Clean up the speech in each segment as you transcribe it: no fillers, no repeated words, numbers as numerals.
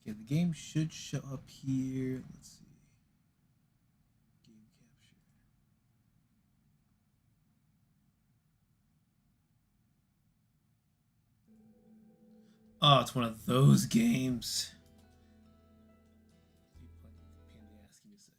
Okay, the game should show up here. Let's see. Game capture. Oh, it's one of those games. Pain in the ass. Give me a sec.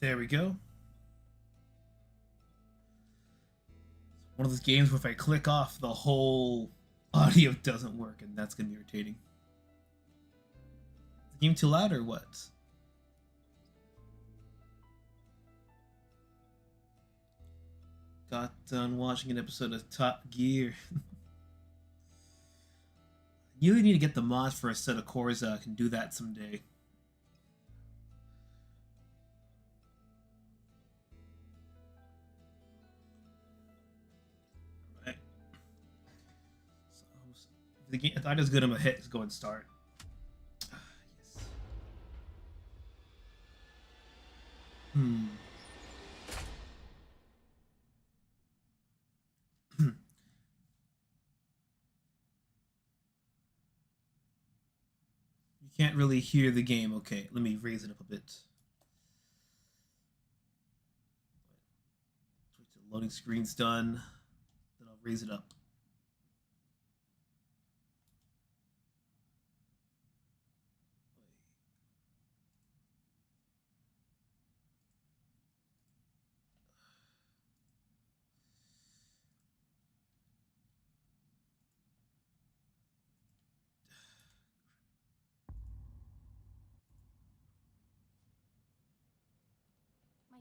There we go. One of those games where if I click off, the whole audio doesn't work, and that's going to be irritating. Is the game too loud or what? Got done watching an episode of Top Gear. You really need to get the mods for a set of cores. I can do that someday. If the audio's good, I'm gonna hit go and start. Yes. You can't really hear the game. Okay, let me raise it up a bit. Wait till the loading screen's done. Then I'll raise it up.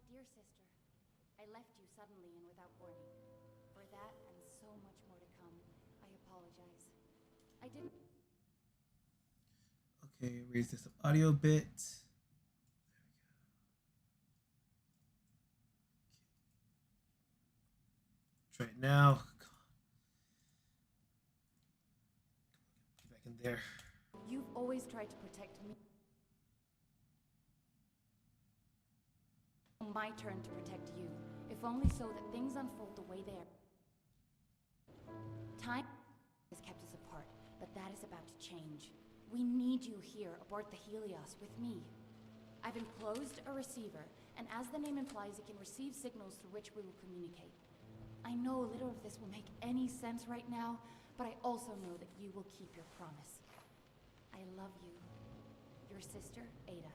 Dear sister, I left you suddenly and without warning. For that and so much more to come, I apologize. I didn't... Okay, raise this up audio a bit. There we go. Try it now. Get back in there. You've always tried to protect me. My turn to protect you, if only so that things unfold the way they are. Time has kept us apart, but that is about to change. We need you here aboard the Helios with me. I've enclosed a receiver, and as the name implies, it can receive signals through which we will communicate. I know little of this will make any sense right now, but I also know that you will keep your promise. I love you. Your sister, Ada.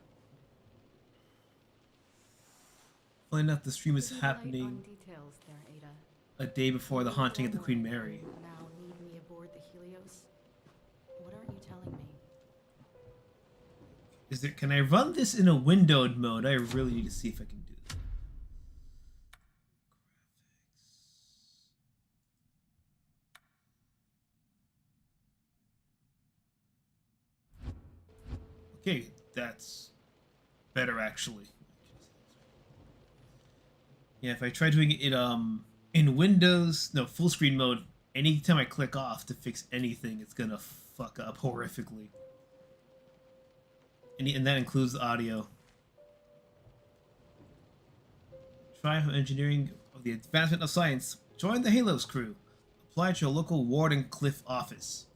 Funny enough, the stream is happening details there, Ada. a day before the haunting of the Queen Mary. Now need me aboard the Helios? What aren't you telling me? Is there? Can I run this in a windowed mode? I really need to see if I can do that. Okay, that's better actually. Yeah, if I try doing it in Windows, no, full screen mode, anytime I click off to fix anything, it's gonna fuck up horrifically. And that includes the audio. Triumph of engineering of the advancement of science. Join the Halos crew. Apply to your local Wardenclyffe office.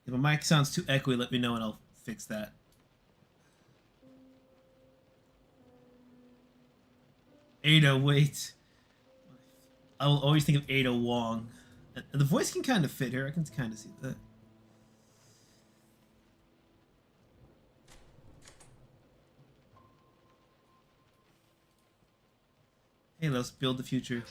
If my mic sounds too echoey, let me know and I'll fix that. Ada, wait. I will always think of Ada Wong. And the voice can kind of fit her. I can kind of see that. Hey, let's build the future.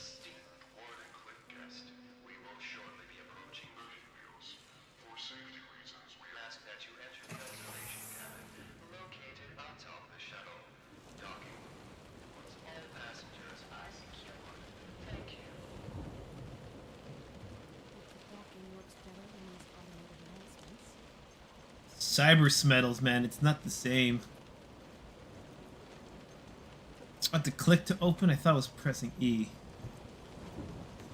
Cyber Smettles, man, it's not the same. I have to click to open. I thought I was pressing E.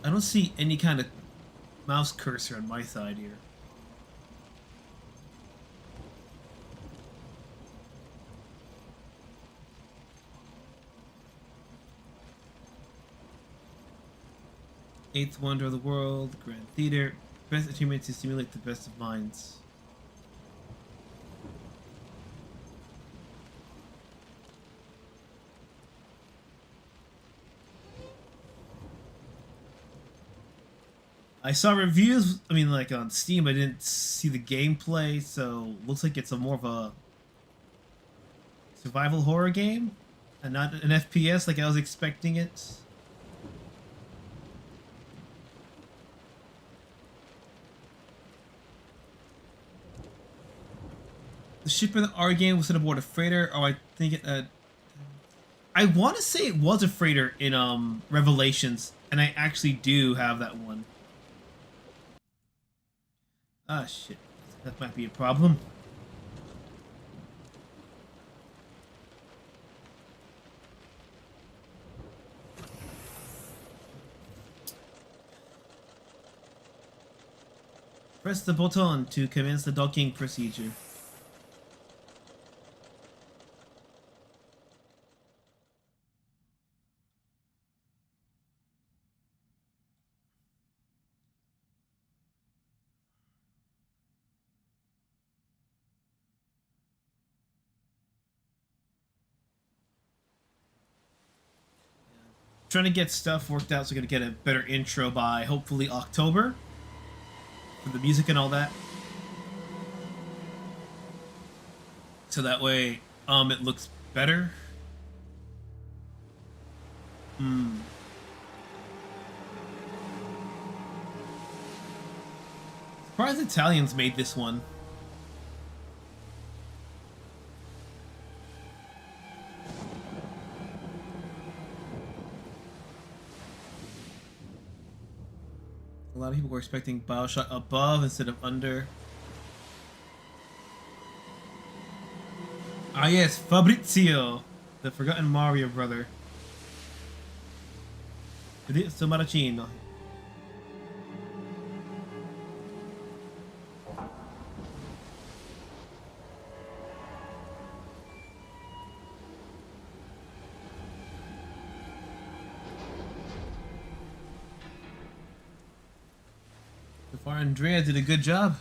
I don't see any kind of mouse cursor on my side here. Eighth wonder of the world, Grand Theater, best achievement to stimulate the best of minds. I saw reviews, I mean, like on Steam, I didn't see the gameplay, so looks like it's a more of a survival horror game and not an FPS like I was expecting it. The ship in the R game was set aboard a freighter, or I think it, I want to say it was a freighter in Revelations, and I actually do have that one. Ah, shit. That might be a problem. Press the button to commence the docking procedure. Trying to get stuff worked out so we're gonna get a better intro by hopefully October for the music and all that. So that way it looks better. Surprised Italians made this one. A lot of people were expecting BioShock above instead of under. Ah yes, Fabrizio, the forgotten Mario brother. Fabrizio Maracino. So far, Andrea did a good job.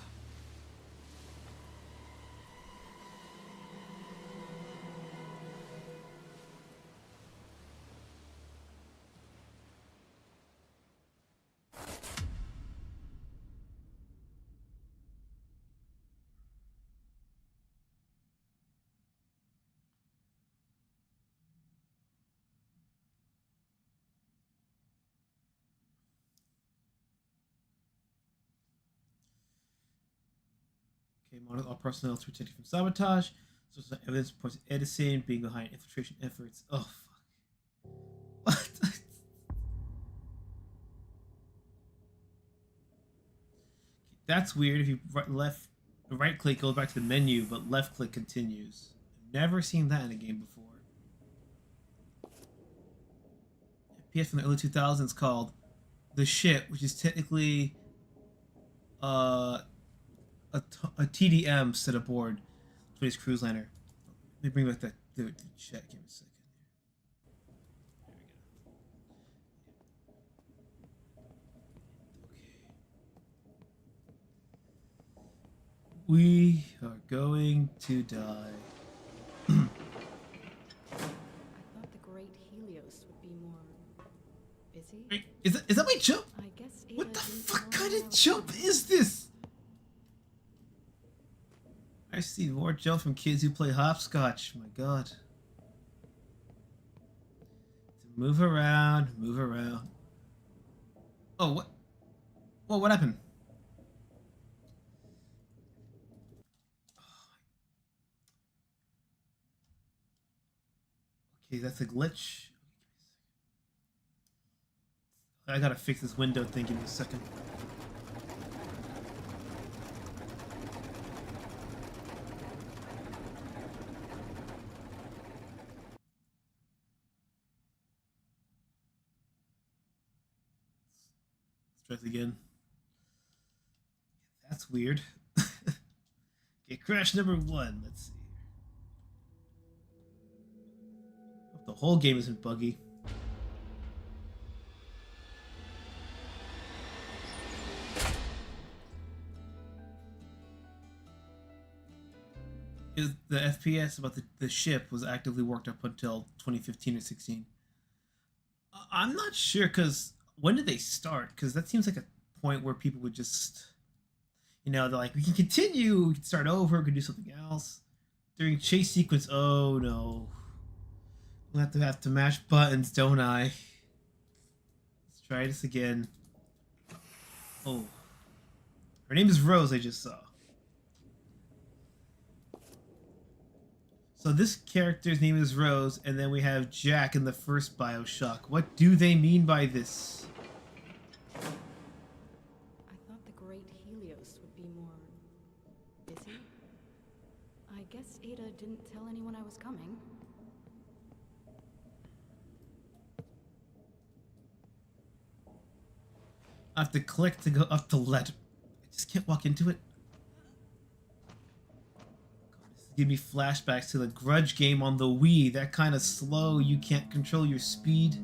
Okay, monitor all personnel to protect you from sabotage. So evidence points to Edison being behind infiltration efforts. Oh, fuck. What? That's weird. If you right click goes back to the menu, but left click continues. Never seen that in a game before. A PS from the early 2000s called The Ship, which is technically a TDM set aboard Space Cruise Liner. Let me bring back the chat. Give me a second. We are going to die. I thought the great Helios would be more busy. Wait, is that my jump? I guess What the Ada didn't fuck know kind how of jump is this? I see more jump from kids who play hopscotch. My god. Move around, move around. Oh, what? Well, what happened? Okay, that's a glitch. I gotta fix this window thing. Give me a second. Let's try this again. That's weird. Okay, crash number 1. Let's see. Hope the whole game isn't buggy. The FPS about the ship was actively worked up until 2015 or 16. I'm not sure, because when did they start? Because that seems like a point where people would just, you know, they're like, we can continue, we can start over, we can do something else. During chase sequence, oh no. We'll have to mash buttons, don't I? Let's try this again. Oh. Her name is Rose, I just saw. So this character's name is Rose, and then we have Jack in the first Bioshock. What do they mean by this? I thought the great Helios would be more busy. I guess Ada didn't tell anyone I was coming. I have to click to go up to let. I just can't walk into it. Give me flashbacks to the Grudge game on the Wii. That kind of slow, you can't control your speed.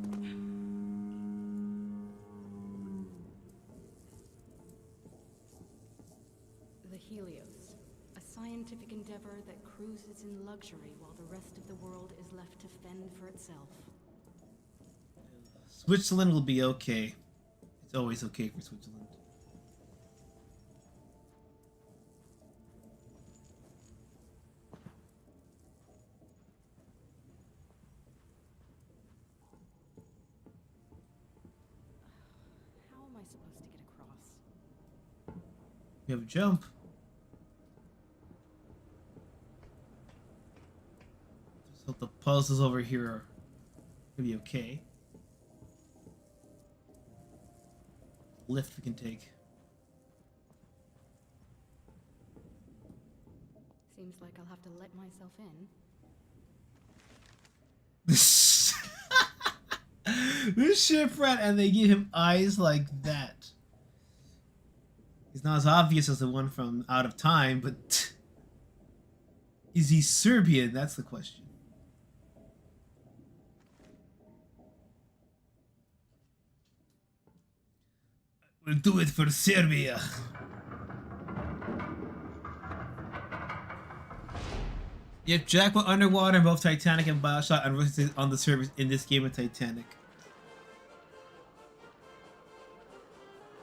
The Helios, a scientific endeavor that cruises in luxury while the rest of the world is left to fend for itself. Switzerland will be okay. It's always okay for Switzerland. You have a jump. Just hope the puzzles over here are gonna be okay. Lift we can take. Seems like I'll have to let myself in. This shipwreck, and they give him eyes like that. He's not as obvious as the one from Out of Time, but is he Serbian? That's the question. We'll do it for Serbia. Yep, Jack went underwater in both Titanic and Bioshock and on the surface in this game of Titanic.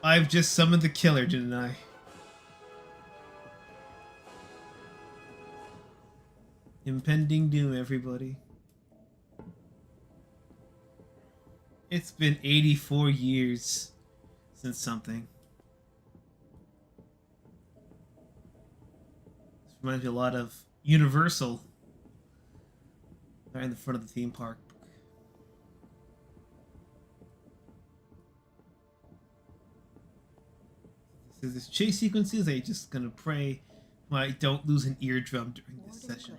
I've just summoned the killer, didn't I? Impending doom, everybody. It's been 84 years since something. This reminds me a lot of Universal. Right in the front of the theme park. So this chase sequences, I'm just gonna pray I don't lose an eardrum during this session.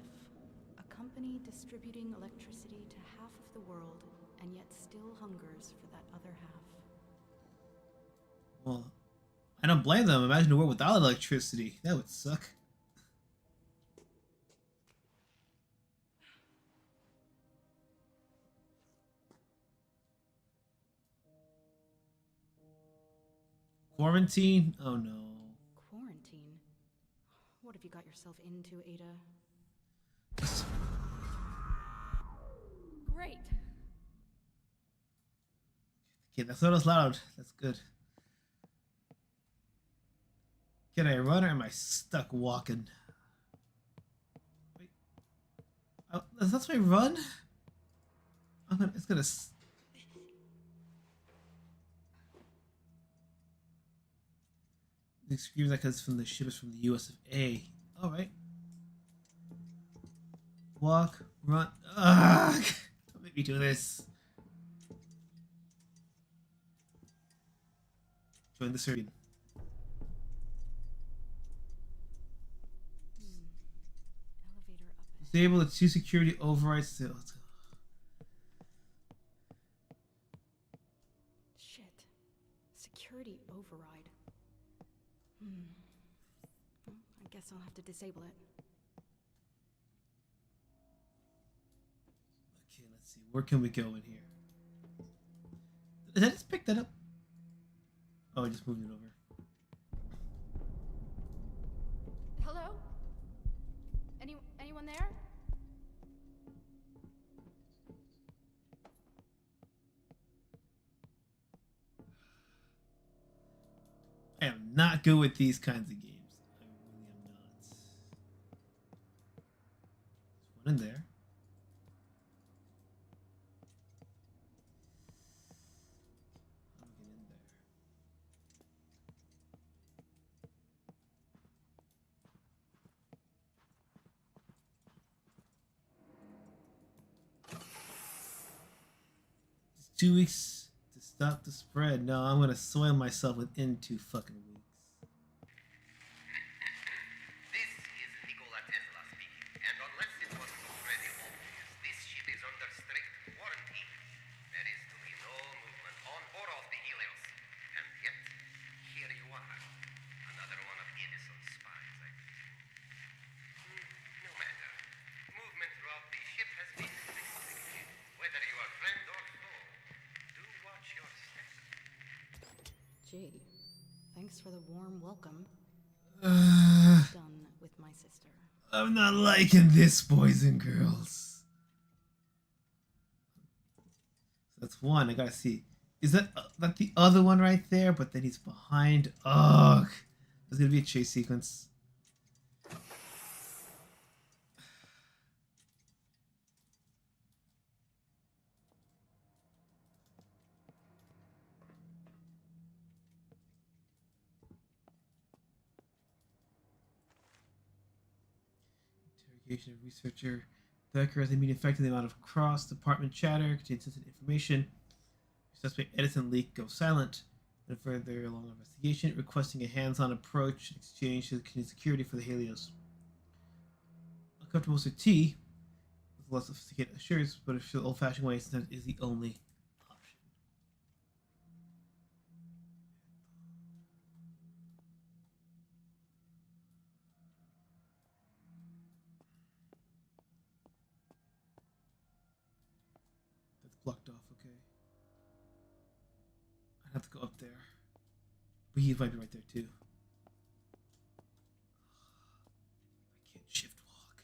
A company distributing electricity to half of the world and yet still hungers for that other half. Well, I don't blame them. Imagine a world without electricity. That would suck. Quarantine? Oh no. Quarantine? What have you got yourself into, Ada? Great! Okay, that's not as loud. That's good. Can I run or am I stuck walking? Wait. Oh, that's my run? It's gonna... It screams like it's from the ship is from the US of A. Alright. Walk, run. Ugh! Don't make me do this. Join the Serbian. Elevator up ahead. Disable the 2 security overrides. So let's go. Shit. Security override. guess I'll have to disable it. Okay, let's see. Where can we go in here? Did I just pick that up? Oh, I just moved it over. Hello? Anyone there? I am not good with these kinds of games. I really am not. There's one in there. How do I get in there? It's 2 weeks to stop the spread. No, I'm gonna soil myself within 2 fucking weeks. This is Nikola Tesla speaking, and unless it wasn't already obvious, this ship is under strict quarantine. There is to be no movement on or off the Helios. And yet, here you are. Another one of Edison's spies, I presume. No matter. Movement throughout the ship has been restricted. Whether you are friend or foe, do watch your step. Gee, thanks for the warm welcome. Done with my sister. I'm not liking this, boys and girls. That's one. I gotta see. Is that the other one right there? But then he's behind. Ugh. There's gonna be a chase sequence. Interrogation of researcher. Deco has been affected the amount of cross-department chatter, contains sensitive information. Suspect Edison leak goes silent. And further long investigation, requesting a hands-on approach in exchange to the security for the Helios. Uncomfortable with tea, with less sophisticated assurance, but if the old-fashioned way sometimes is the only option. That's blocked off, okay. I'd have to go up there. But he might be right there too. I can't shift walk.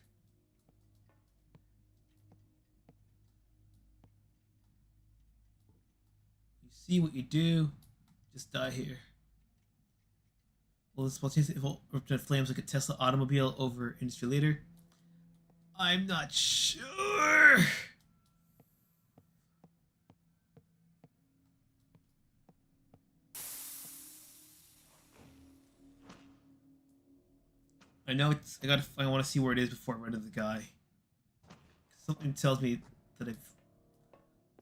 You see what you do, just die here. Will the spontaneous eruption of flames like a Tesla automobile over industry later? I'm not sure. I know it's. I want to see where it is before I run into the guy. Something tells me that I've.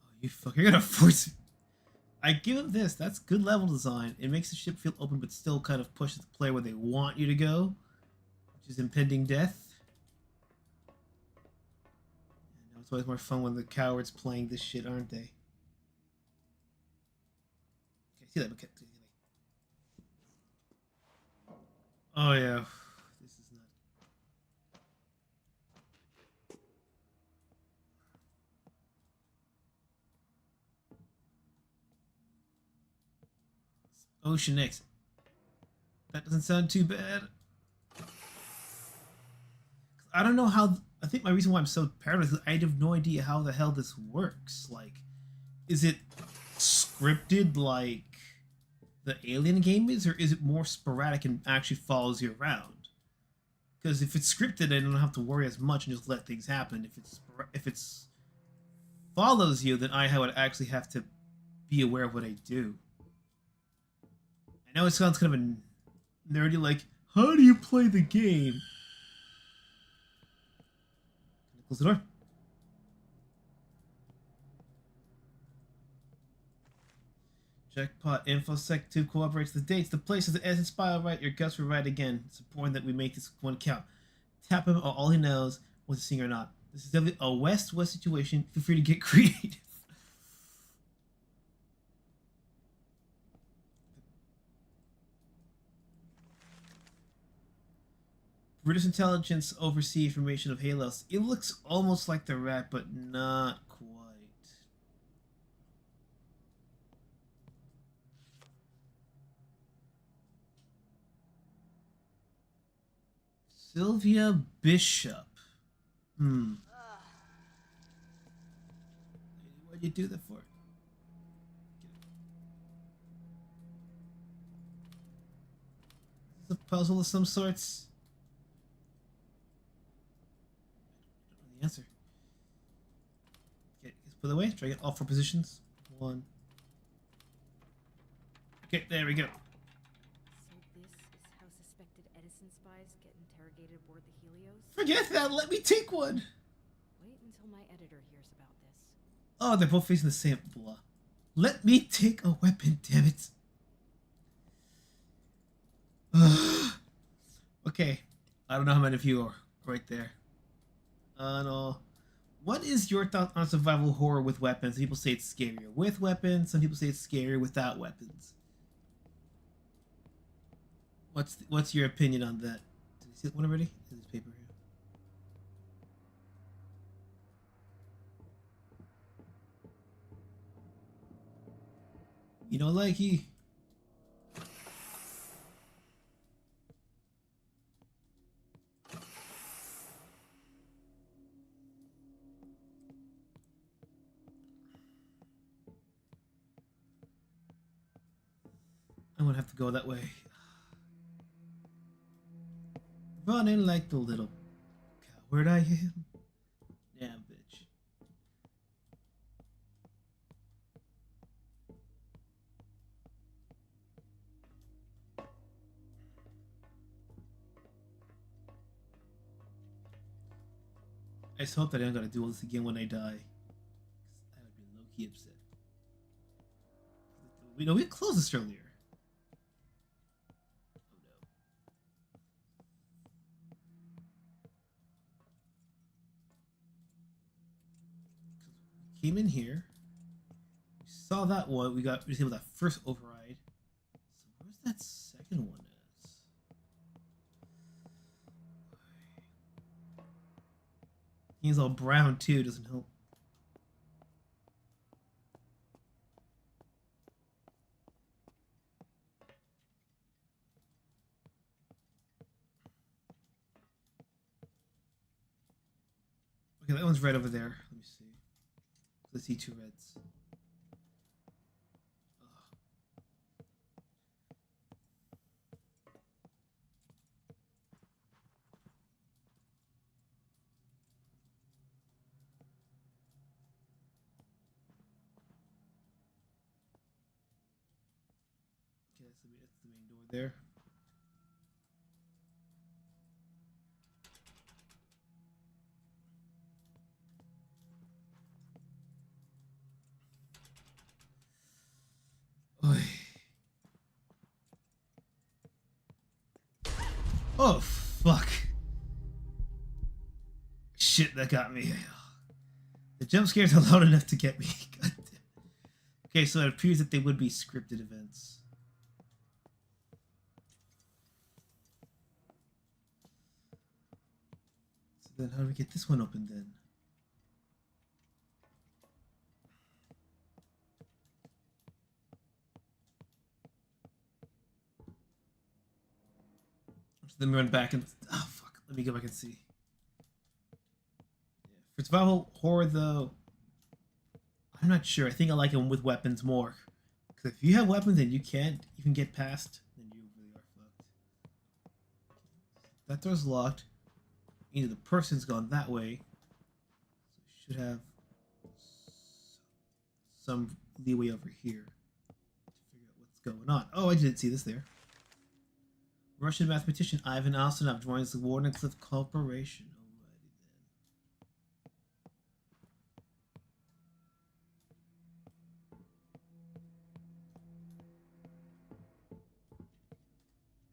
Oh, you fuck! You're gonna force. I give him this. That's good level design. It makes the ship feel open, but still kind of pushes the player where they want you to go, which is impending death. I know it's always more fun when the cowards playing this shit, aren't they? Okay, see that? Okay. Oh yeah. Ocean exit. That doesn't sound too bad. I don't know how. I think my reason why I'm so paranoid is I have no idea how the hell this works. Like, is it scripted like the Alien game is, or is it more sporadic and actually follows you around? Because if it's scripted, I don't have to worry as much and just let things happen. If it's follows you, then I would actually have to be aware of what I do. I know it sounds kind of a nerdy, like, how do you play the game? Close the door. Jackpot InfoSec 2 cooperates the dates, the places, the essence, spy right, your guts were right again. It's important that we make this one count. Tap him or all he knows was a singer or not. This is definitely a West-West situation. Feel free to get creative. British intelligence oversee information of Halos. It looks almost like the rat, but not quite. Sylvia Bishop. What'd you do that for? Is this a puzzle of some sorts? I don't know the answer. Okay, let's put it away. Try to get all 4 positions. 1. Okay, there we go. So this is how suspected Edison spies get interrogated aboard the Helios? Forget that. Let me take one. Wait until my editor hears about this. Oh, they're both facing the same blah. Let me take a weapon, damn it. Okay. I don't know how many of you are right there. No. What is your thought on survival horror with weapons? Some people say it's scarier with weapons. Some people say it's scarier without weapons. What's your opinion on that? Did you see that one already? Is this paper here? You don't like he. I'm gonna have to go that way. Running like the little coward I am. Damn bitch. I just hope that I'm gonna do all this again when I die. I would be low-key upset. We know we closed this earlier. Came in here, we saw that one, we disabled that first override. So where's that second one at? He's all brown too, doesn't help. Okay, that one's right over there. Let me see. Let's see 2 reds. Okay, that's the main door there. Oh, fuck. Shit, that got me. The jump scares are loud enough to get me. God damn. Okay, so it appears that they would be scripted events. So then how do we get this one open then? Then we run back and oh fuck, let me go back and see. Yeah. For survival horror though, I'm not sure. I think I like them with weapons more. Because if you have weapons and you can't even get past, then you really are fucked. That door's locked. Either the person's gone that way, so we should have some leeway over here to figure out what's going on. Oh, I didn't see this there. Russian mathematician Ivan Alstonov joins the Wardenclyffe Corporation. Alrighty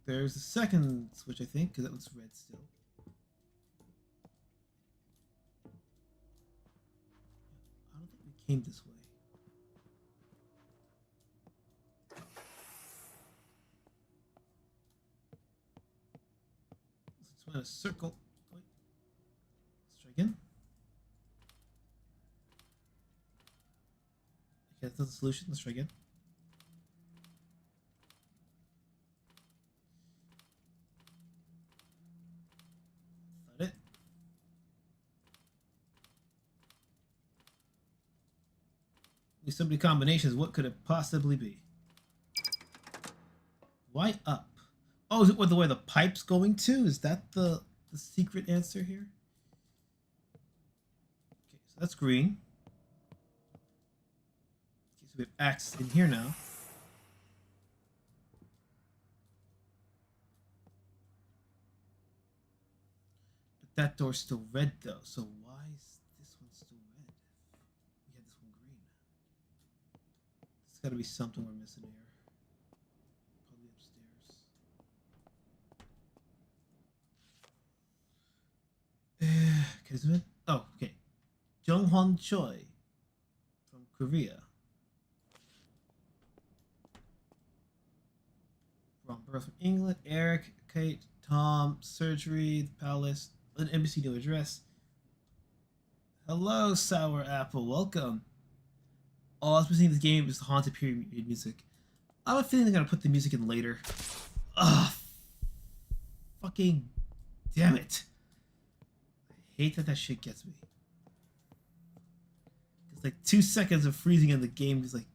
then. There's the second switch, I think, because that one's red still. I don't think we came this way. I'm gonna circle. Wait. Let's try again. Okay, that's not the solution. Let's try again. Is that it? With so many combinations, what could it possibly be? Why up? Oh, is it where the pipe's going to? Is that the secret answer here? Okay, so that's green. Okay, so we have access in here now. But that door's still red though, so why is this one still red? We had this one green. There's gotta be something we're missing here. Probably upstairs. Can I zoom in? Oh, okay. Jonghwan Choi from Korea. From birth from England. Eric, Kate, Tom, surgery, the palace, an embassy new address. Hello, Sour Apple. Welcome. Oh, I was missing this game is the haunted period music. I have a feeling they're gonna put the music in later. Ugh. Fucking damn it. I hate that shit gets me. It's like 2 seconds of freezing in the game. He's like,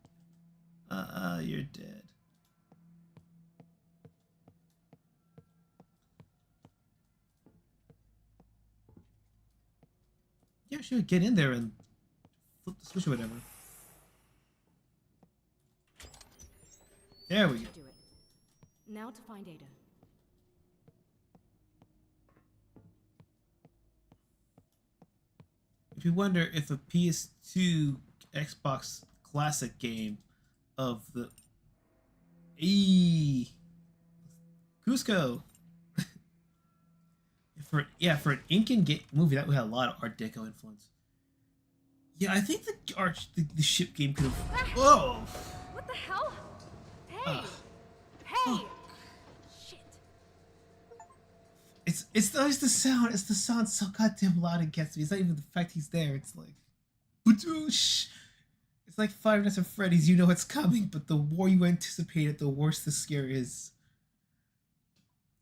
you're dead. Yeah, sure, get in there and flip the switch or whatever. There we go. Do it. Now to find Ada. If you wonder if a PS2 Xbox classic game of the Cusco for an Incan movie that would have a lot of Art Deco influence. Yeah, I think the ship game could have. Whoa! What the hell? Hey! Hey! Oh. Shit. It's always the sound. It's the sound so goddamn loud and gets me. It's not even the fact he's there. It's like, badoosh. It's like Five Nights at Freddy's. You know it's coming, but the more you anticipate it, the worse the scare is.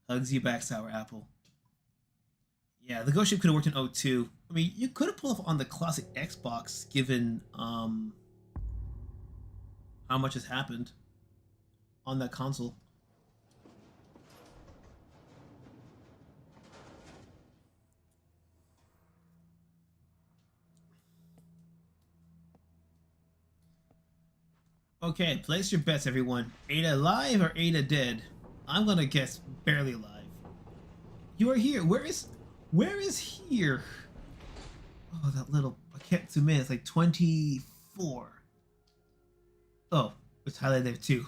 Hugs you back, Sour Apple. Yeah, the ghost ship could have worked in O2. I mean, you could have pulled off on the classic Xbox, given how much has happened on that console. Okay, place your bets, everyone. Ada alive or Ada dead? I'm gonna guess barely alive. You are here. Where is here? Oh, that little... I can't zoom in. It's like 24. Oh, it's highlighted there too.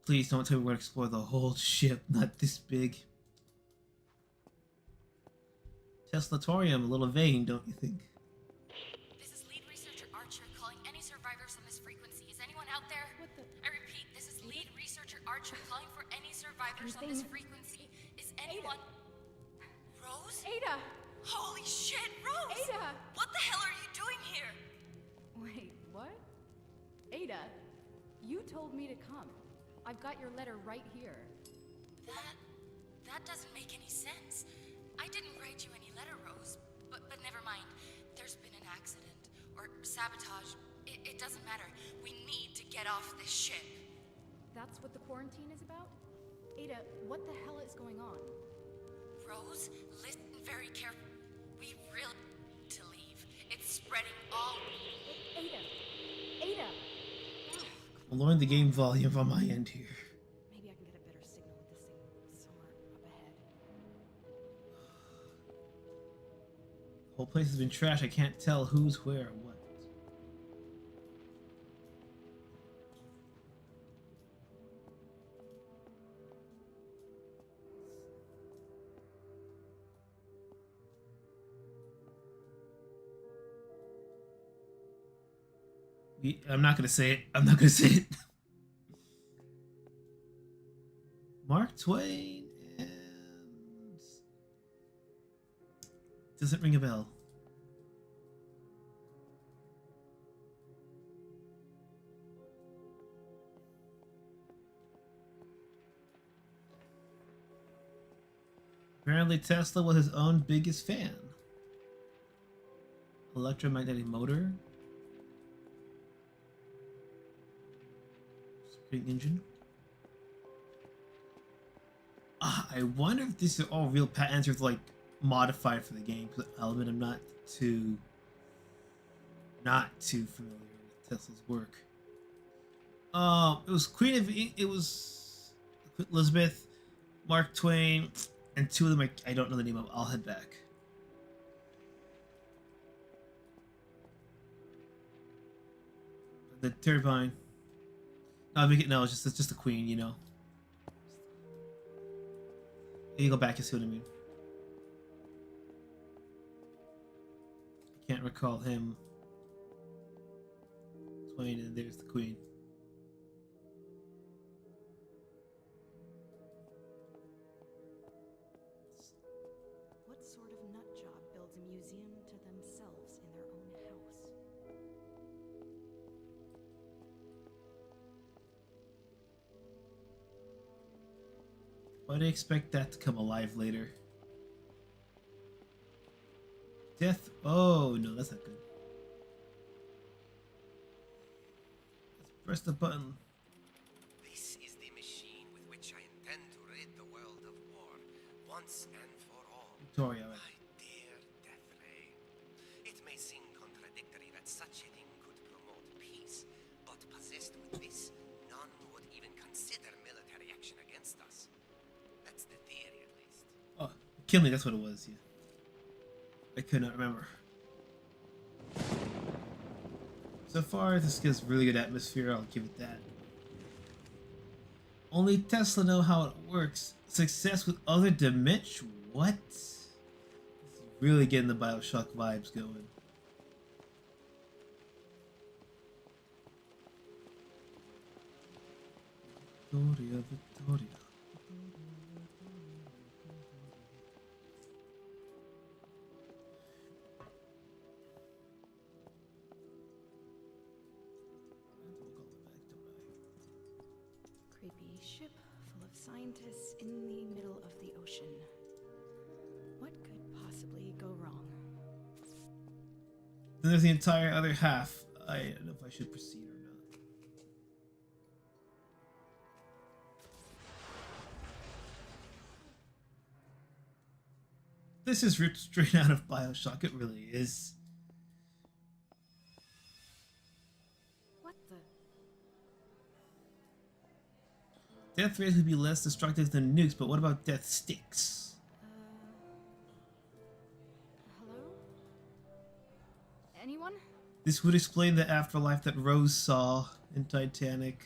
Please don't tell me we're gonna explore the whole ship. Not this big. Teslatorium, a little vain, don't you think? This is lead researcher Archer calling any survivors on this frequency. Is anyone out there? What the? I repeat, this is lead researcher Archer calling for any survivors on this frequency. Is anyone... Rose? Ada! Holy shit, Rose! Ada! What the hell are you doing here? Wait, what? Ada, you told me to come. I've got your letter right here. That doesn't make any sense. I didn't write you any letter, Rose. But never mind. There's been an accident. Or sabotage. It doesn't matter. We need to get off this ship. That's what the quarantine is about? Ada, what the hell is going on? Rose, listen very carefully. We really need to leave. It's spreading all... Ada! Ada! I'm lowering the game volume on my end here. Maybe I can get a better signal with this thing somewhere up ahead. The whole place has been trashed. I can't tell who's where or what. I'm not gonna say it. I'm not gonna say it. Mark Twain and Doesn't ring a bell. Apparently Tesla was his own biggest fan. Electromagnetic motor. Spring engine. I wonder if these are all real patents or like modified for the game. Because I'll admit I'm not too familiar with Tesla's work. It was it was Elizabeth, Mark Twain, and two of them I don't know the name of. I'll head back. The turbine. No, it's just the queen, you know. You go back, you see what I mean. I can't recall him. Twain, and there's the queen. What sort of nut job builds a museum to themselves in their own house? Why do you expect that to come alive later? Death. Oh, no, that's not good. Let's press the button. This is the machine with which I intend to rid the world of war, once and for all. Victoria. My dear Death Ray, it may seem contradictory that such a thing could promote peace, but possessed with this, none would even consider military action against us. That's the theory, at least. Oh, kill me, that's what it was, yeah. I could not remember. So far, this gives really good atmosphere, I'll give it that. Only Tesla know how it works. Success with other dimensions? What? This is really getting the Bioshock vibes going. Victoria. Creepy ship full of scientists in the middle of the ocean. What could possibly go wrong? Then there's the entire other half. I don't know if I should proceed or not. This is ripped straight out of Bioshock. It really is. What the? Death rays would be less destructive than nukes, but what about death sticks? Hello? Anyone? This would explain the afterlife that Rose saw in Titanic.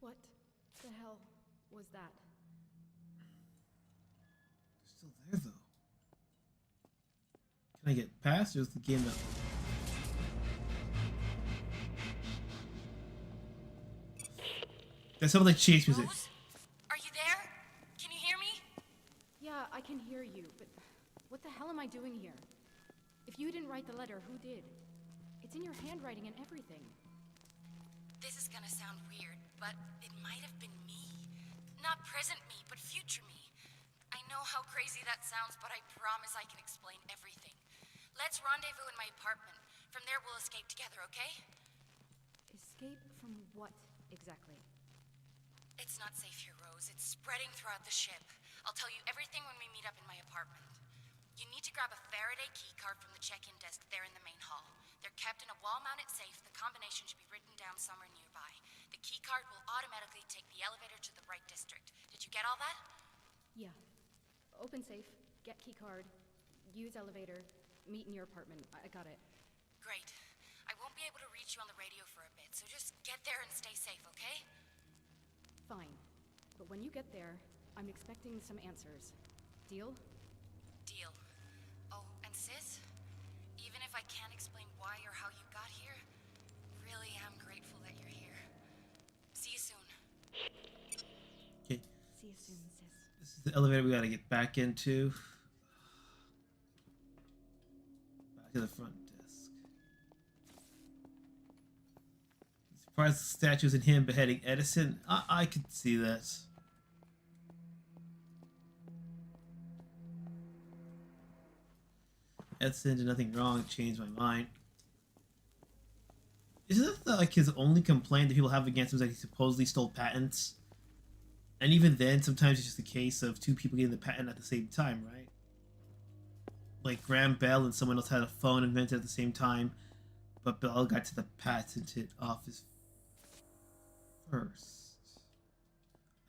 What the hell was that? They're still there, though. Can I get past, or is the game not? There's some like chase music. Rose? Are you there? Can you hear me? Yeah, I can hear you, but what the hell am I doing here? If you didn't write the letter, who did? It's in your handwriting and everything. This is gonna sound weird, but it might have been me. Not present me, but future me. I know how crazy that sounds, but I promise I can explain everything. Let's rendezvous in my apartment. From there, we'll escape together, okay? Escape from what, exactly? It's not safe here, Rose. It's spreading throughout the ship. I'll tell you everything when we meet up in my apartment. You need to grab a Faraday keycard from the check-in desk there in the main hall. They're kept in a wall-mounted safe. The combination should be written down somewhere nearby. The keycard will automatically take the elevator to the right district. Did you get all that? Yeah. Open safe, get keycard, use elevator, meet in your apartment. I got it. Great. I won't be able to reach you on the radio for a bit, so just get there and stay safe, okay? Fine. But when you get there, I'm expecting some answers. Deal? Deal. Oh, and sis? Even if I can't explain why or how you got here, soon, sis. This is the elevator we gotta get back into. Back to the front desk. Surprised the statues and him beheading Edison. I could see that. Edison did nothing wrong, changed my mind. Isn't that like his only complaint that people have against him is that he supposedly stole patents? And even then, sometimes it's just a case of two people getting the patent at the same time, right? Like Graham Bell and someone else had a phone invented at the same time, but Bell got to the patented office first.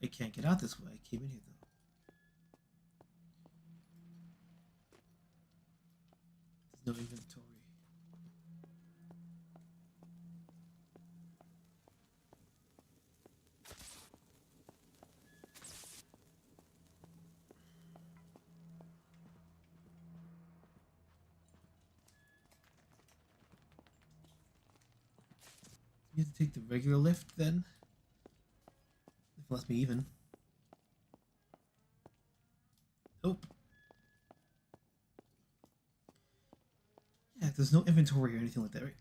I can't get out this way. I came in here though. There's no inventory. You have to take the regular lift then? If it lets me even. Nope. Yeah, there's no inventory or anything like that, right?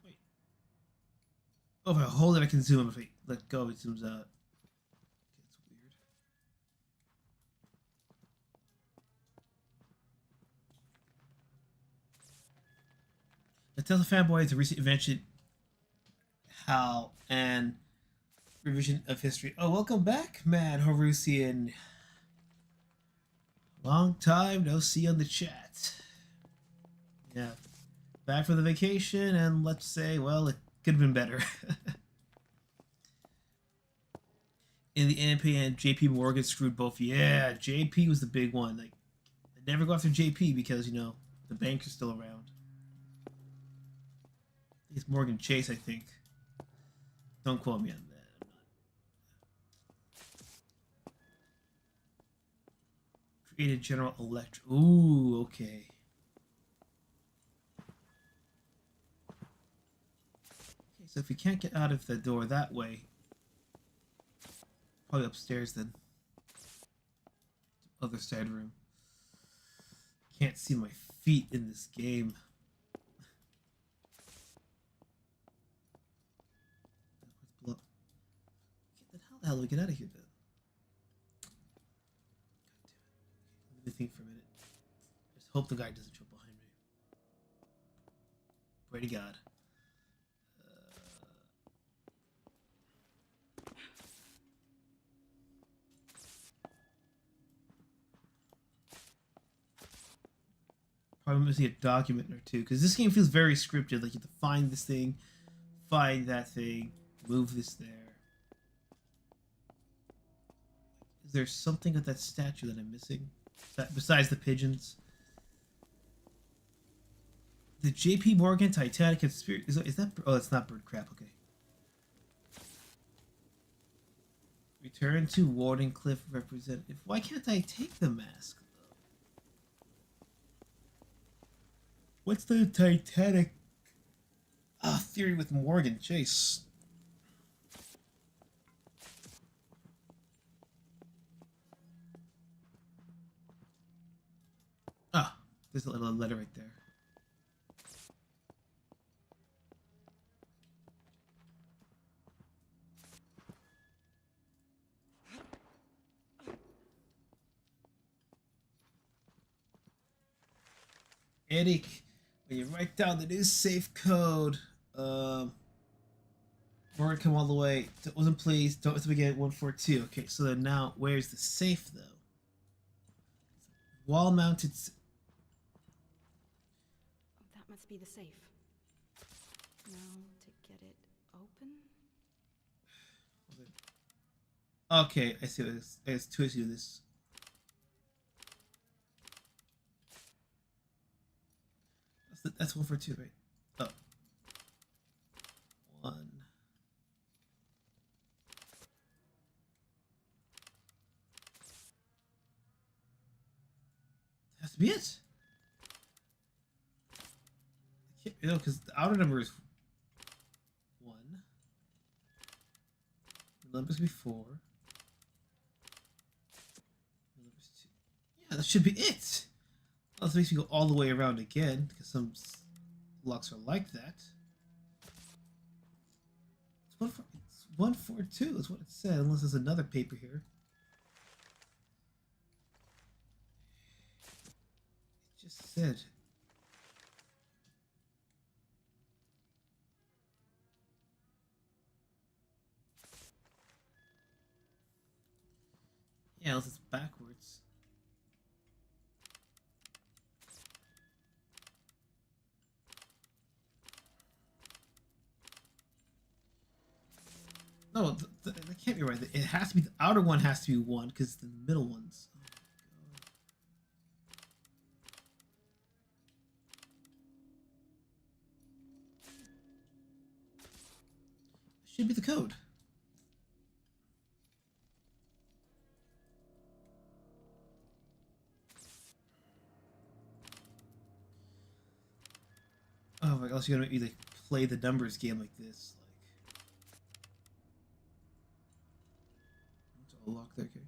Wait. Oh, if I hold it, I can zoom. If I let go, it zooms out. Okay, that's weird. The Tesla fanboy is a recent invention, how and revision of history. Oh, welcome back, Mad Horusian. Long time no see on the chat. Yeah, back for the vacation, and let's say, well, it could have been better. In the end, and JP Morgan screwed both. Yeah, JP was the big one. Like, I never go after JP because, you know, the bank is still around. It's Morgan Chase, I think. Don't quote me on that. I'm not. Created General Electric. Ooh, okay. Okay, so if we can't get out of the door that way, probably upstairs then. Other side room. Can't see my feet in this game. How the hell do we get out of here then? God damn it. Let me think for a minute. Just hope the guy doesn't jump behind me. Pray to God. Probably missing a document or two, because this game feels very scripted. Like you have to find this thing, find that thing, move this there. Is there something with that statue that I'm missing? Besides the pigeons? The JP Morgan Titanic conspiracy. Is that... Oh, it's not bird crap. Okay. Return to Wardenclyffe representative. Why can't I take the mask, though? What's the Titanic theory with Morgan Chase? Ah, there's a little letter right there. Eric, when you write down the new safe code, we're gonna come all the way. Wasn't pleased. Don't forget 142. Okay, so then now where's the safe though? Wall mounted. That must be the safe. Now to get it open. Okay, I see what it is. There's two ways to do this. That's 142, right? Oh. One. That has to be it. I can't, you know, because the outer number is 1. The number's gonna be 4. Yeah, that should be it. Well, this makes me go all the way around again, because some locks are like that. It's 142 is what it said, unless there's another paper here. It just said. Yeah, unless it's backwards. No, that can't be right. It has to be, the outer one has to be 1 because the middle ones. Should be the code. Oh my gosh, you're gonna either play the numbers game like this. A lock there, okay.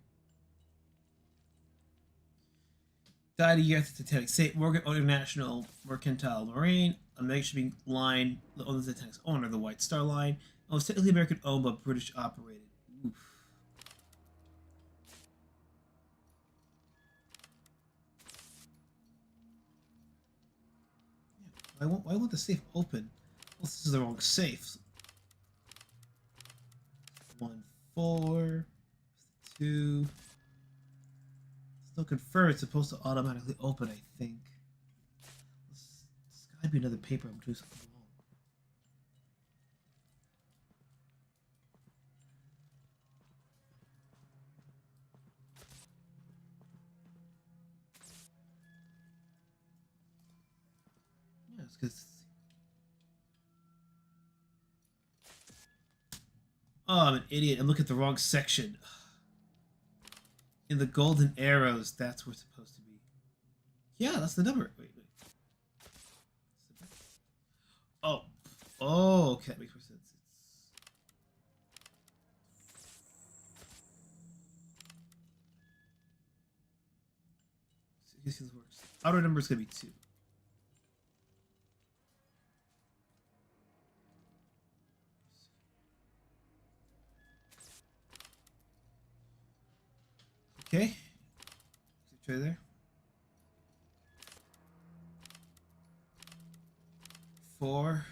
Died a year after Titanic. St. Morgan International Mercantile Marine, a mega shipping line that owns the Titanic's owner, the White Star Line, and was technically American owned but British operated. Oof. Yeah, why won't the safe open? Well, this is the wrong safe. 1, 4. 2. Still confirmed it's supposed to automatically open, I think. This gotta be another paper. I'm doing something wrong. Yeah, it's because. Oh, I'm an idiot. I'm looking at the wrong section. In the golden arrows, that's where it's supposed to be. Yeah, that's the number. Wait. Oh. Oh, okay. That makes more sense. This works. Outer number is going to be 2. Okay. Try there. 4.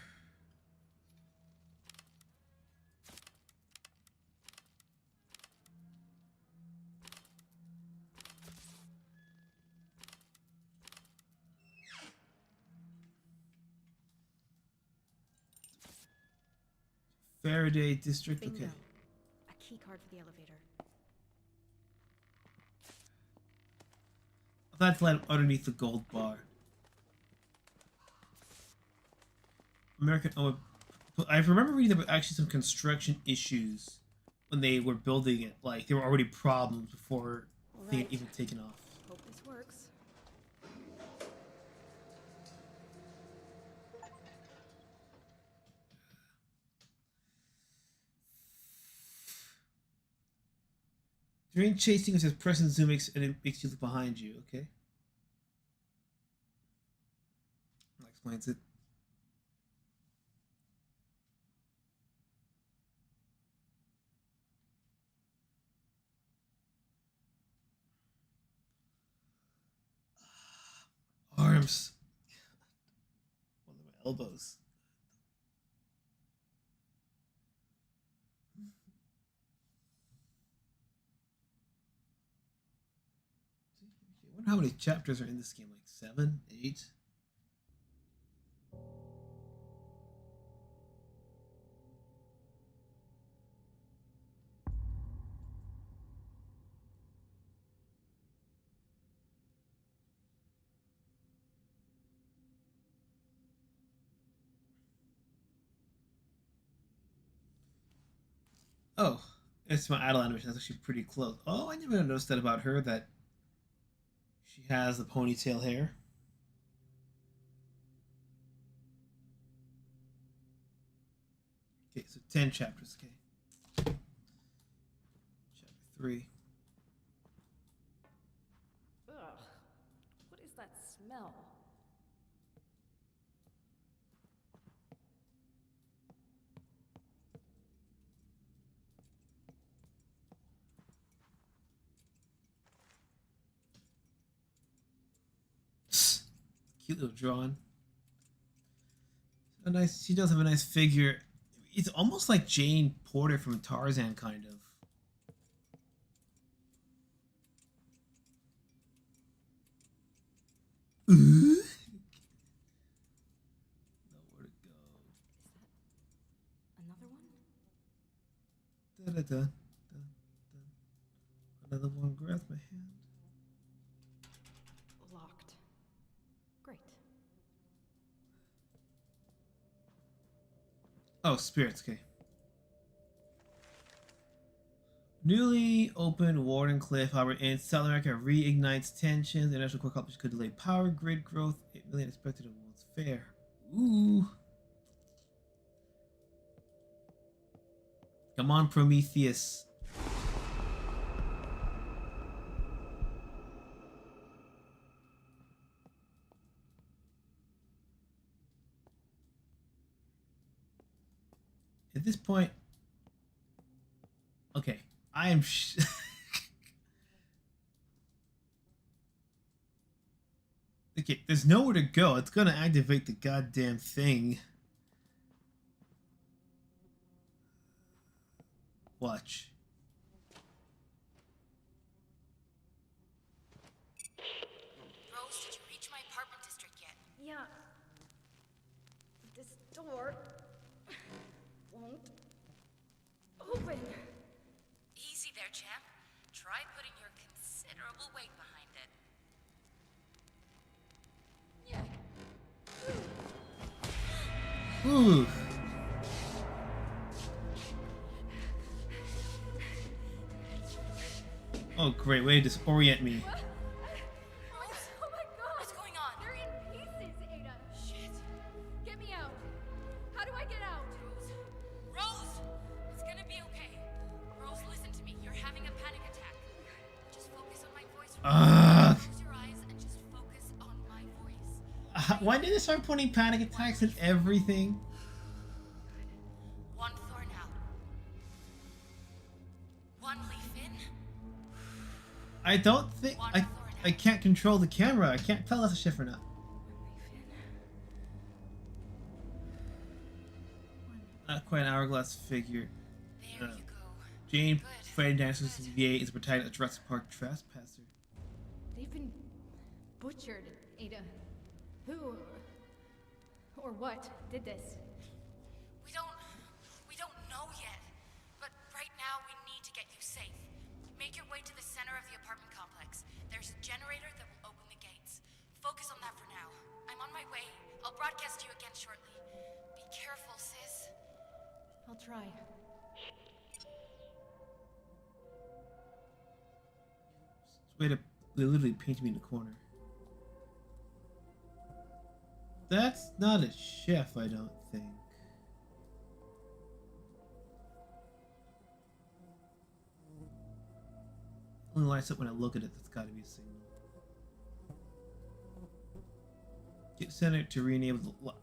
Faraday District. Bingo. Okay. A key card for the elevator. That's land underneath the gold bar. American. Oh, I remember reading there were actually some construction issues when they were building it. Like there were already problems before they had even taken off. Hope this works. During chasing, it says press and zoom and it makes you look behind you. Okay. That explains it. Arms. One of my elbows. I wonder how many chapters are in this game, like 7, 8? Oh, it's my idle animation. That's actually pretty close. Oh, I never noticed that about her, that she has the ponytail hair. Okay, so 10 chapters, okay. Chapter 3. Ugh, that smell? Cute little drawing. A nice. She does have a nice figure. It's almost like Jane Porter from Tarzan, kind of. Nowhere to go. Another one? Da, da, da, da, da. Another one grabs my hand. Locked. Great. Oh, spirits, okay. Newly opened Warden Cliff Harbor in South America reignites tensions. The National Court could delay power grid growth. 8 million expected at World's Fair. Ooh. Come on, Prometheus. At this point, okay, I am. Okay, there's nowhere to go. It's gonna activate the goddamn thing. Watch. Rose, did you reach my apartment district yet? Yeah. This door won't open. Easy there, champ. Try putting your considerable weight behind it. Ooh. Oh, great way to disorient me. Oh my god! What's going on? They're in pieces, Ada! Shit. Get me out! How do I get out? Rose! It's gonna be okay. Rose, listen to me. You're having a panic attack. Just focus on my voice. Close your eyes and just focus on my voice. Why did they start putting panic attacks and everything? One thorn out. One leaf in. I don't think I can't control the camera. I can't tell that's a shift or not. Not quite an hourglass figure. There you go. Jane, Good. Freddy Dances VA is protected a Jurassic Park trespasser. They've been butchered, Ada. Who or what did this? We don't know yet. But right now we need to get you safe. Make your way to the center of the apartment complex. There's a generator that will open the gates. Focus on that for now. I'm on my way. I'll broadcast you again shortly. Be careful, sis. I'll try. Way to they literally paint me in the corner. That's not a chef, I don't think. Only lights up when I look at it. That's got to be a signal. Get center to re-enable the lock.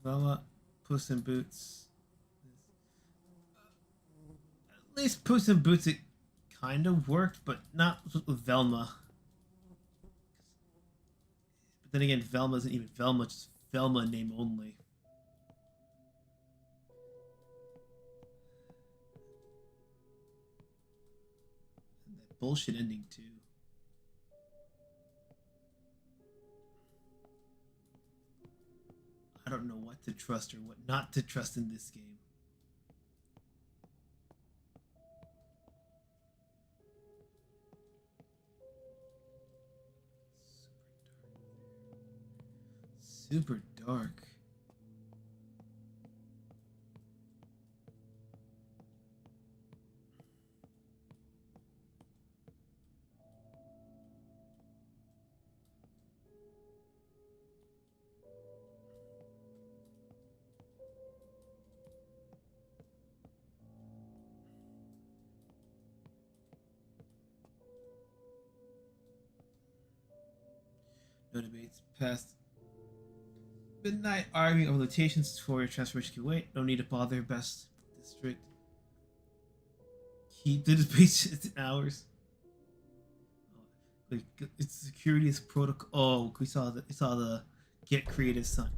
Velma, Puss in Boots. At least Puss in Boots it kind of worked, but not with Velma. But then again, Velma isn't even Velma, just Velma in name only. And that bullshit ending too. I don't know what to trust or what not to trust in this game. Super dark. No debates. Past midnight arguing over locations for your transformation can wait. No need to bother. Best district. Keep the debates in hours. Like it's security is protocol. Oh, we saw the get creative sign.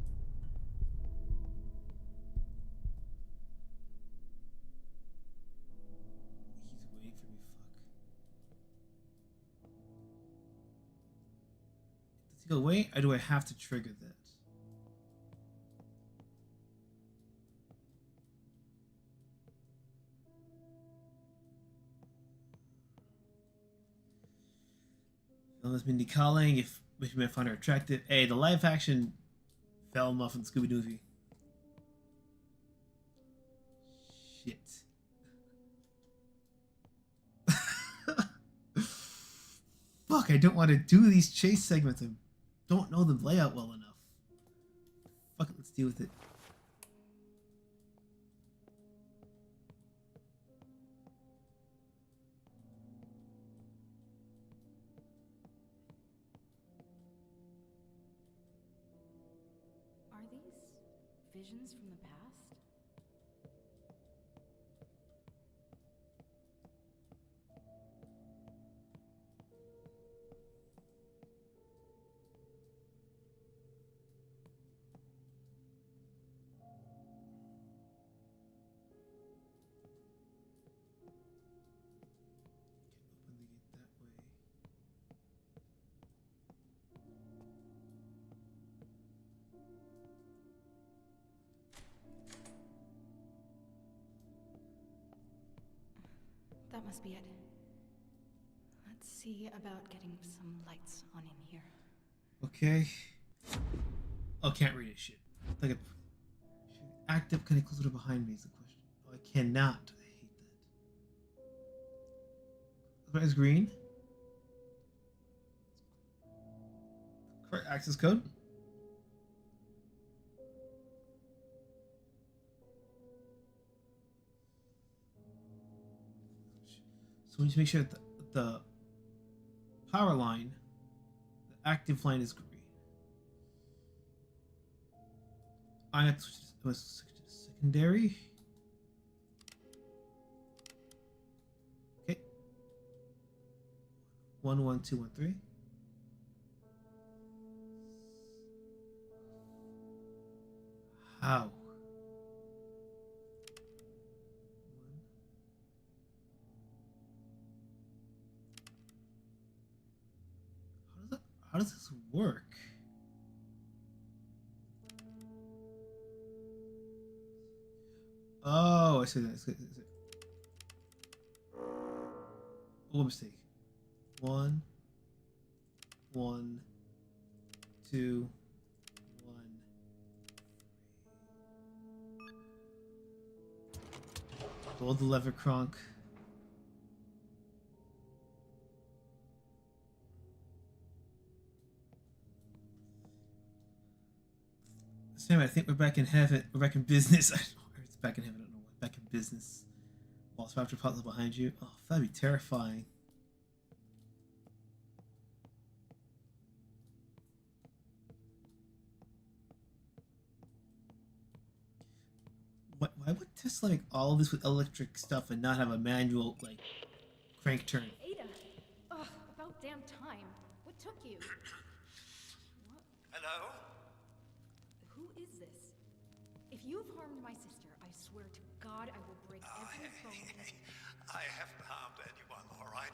He's waiting for me. Fuck. Does he go wait, or do I have to trigger that? Film been decalling if you may find her attractive. Hey, the live action Velma from Scooby Doo. Shit. Fuck, I don't want to do these chase segments. I don't know the layout well enough. Fuck it, let's deal with it. Are these visions from the past? Open the gate that way. That must be it. Let's see about getting some lights on in here. Okay. Oh, can't read it. Shit. Like a active kind of closer behind me is the question. Oh, I cannot. I hate that. What is green? Correct access code. So we need to make sure that the power line, the active line is green. I have to switch to secondary. Okay. 11213. How? How does this work? Oh, I see that. I see that. Oh, mistake. 1, 1, 2, 1. Hold the lever, Kronk. Sam, I think we're back in heaven. We're back in business. I don't know where it's back in heaven. I don't know what. Back in business. Lost Raptor puzzle behind you. Oh, that'd be terrifying. Why would Tesla make all of this with electric stuff and not have a manual, like, crank turn? Ada! Ugh, about damn time. What took you? What? Hello? Who is this? If you have harmed my sister, I swear to God I will break every bone in this. I haven't harmed anyone, all right?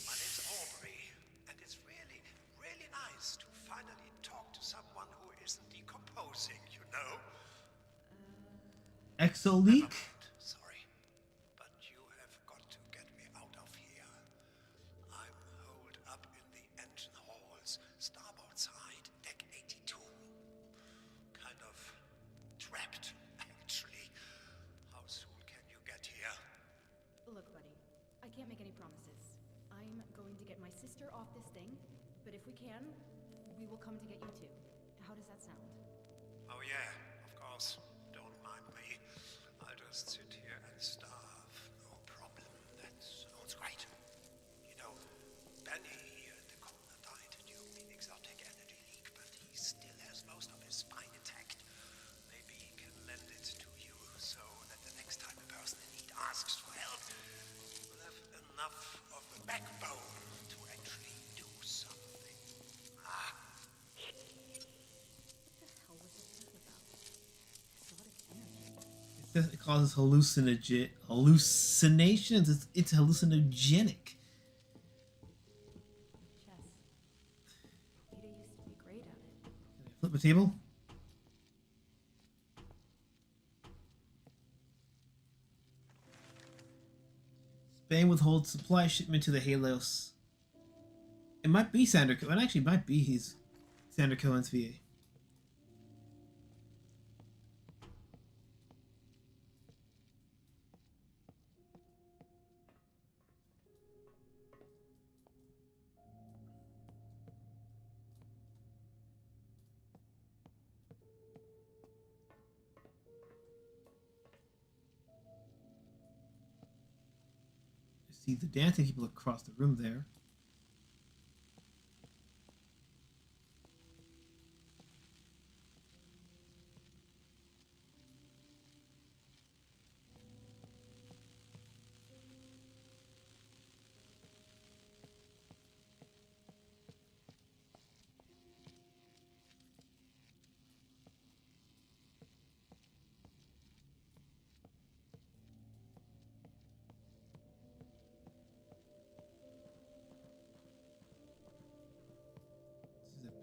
My name's Aubrey, and it's really, really nice to finally talk to someone who isn't decomposing, you know? Exo-leak? Sorry, but you have got to get me out of here. I'm holed up in the engine halls, starboard side, deck 82. Kind of trapped, actually. How soon can you get here? Look, buddy, I can't make any promises. I'm going to get my sister off this thing, but if we can, we will come to get you too. How does that sound? Oh yeah, of course. Don't mind me. I'll just sit here and starve. No problem. That sounds great. You know, Benny here at the corner died during the exotic energy leak. says it causes hallucinations. It's hallucinogenic. Chess. Ada used to be great at it. Flip the table. Spain withholds supply shipment to the Helios. It might be Sander Cohen. Actually, it might be his Sander Cohen's VA. See the dancing people across the room there.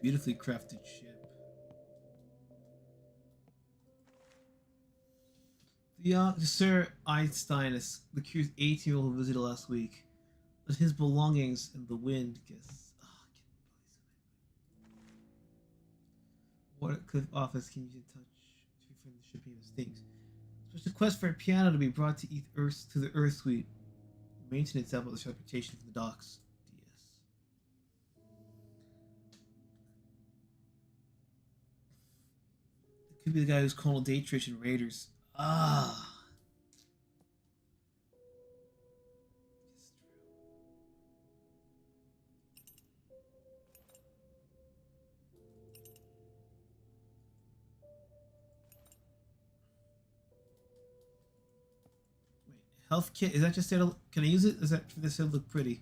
Beautifully crafted ship. Sir Einstein is the curious 18-year-old who visited last week. Let his belongings in the wind. Watercliff office can use in touch to refrain the shipping of things. Special request for a piano to be brought to the Earth Suite. Maintenance about this reputation from the docks. Could be the guy who's Colonel Daytrish in Raiders. Ah. Wait, health kit? Is that just there to, can I use it? Is that for this to look pretty?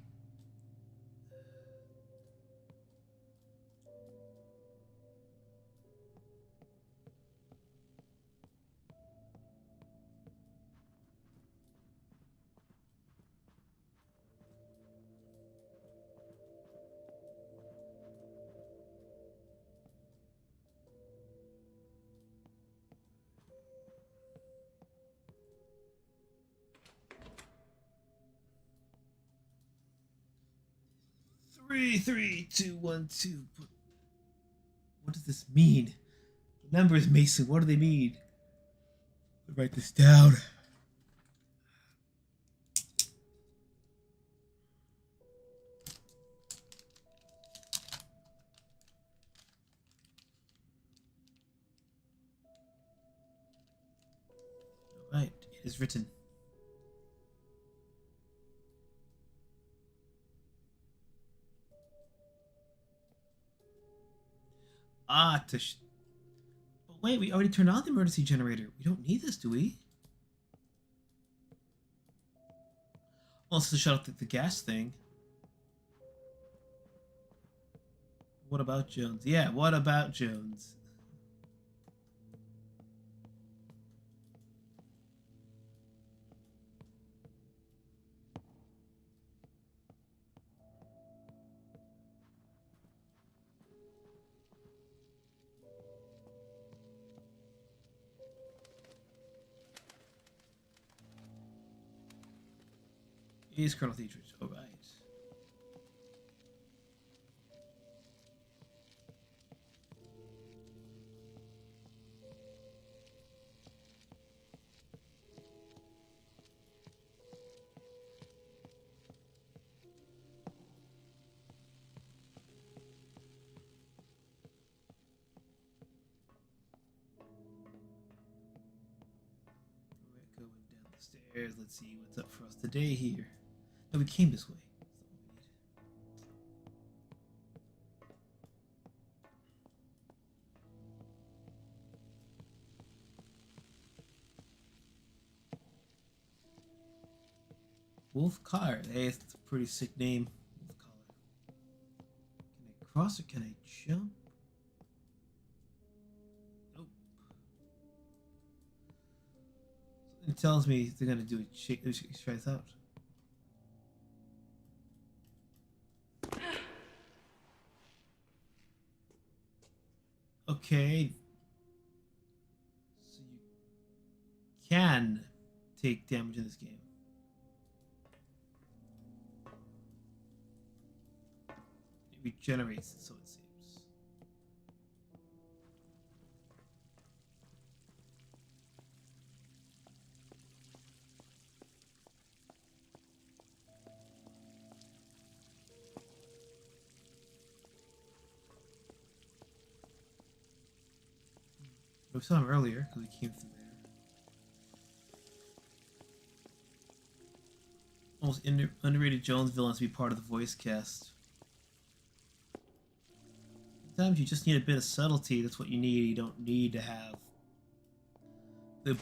Three, two, 1, 2. What does this mean? The numbers, Mason. What do they mean? Write this down. All right, it is written. But wait, we already turned on the emergency generator. We don't need this, do we? Well, it's to shut off the gas thing. What about Jones? Yeah, what about Jones? He's Colonel Dietrich. All right. Going down the stairs. Let's see what's up for us today here. No, we came this way. Wolf Collar. Hey, it's a pretty sick name. Wolf Collar. Can I cross or can I jump? Nope. tells me they're gonna do it. She tries out. Okay. So you can take damage in this game. It regenerates, so it seems. We saw him earlier because we came through there. Almost underrated Jones villains to be part of the voice cast. Sometimes you just need a bit of subtlety. That's what you need. You don't need to have the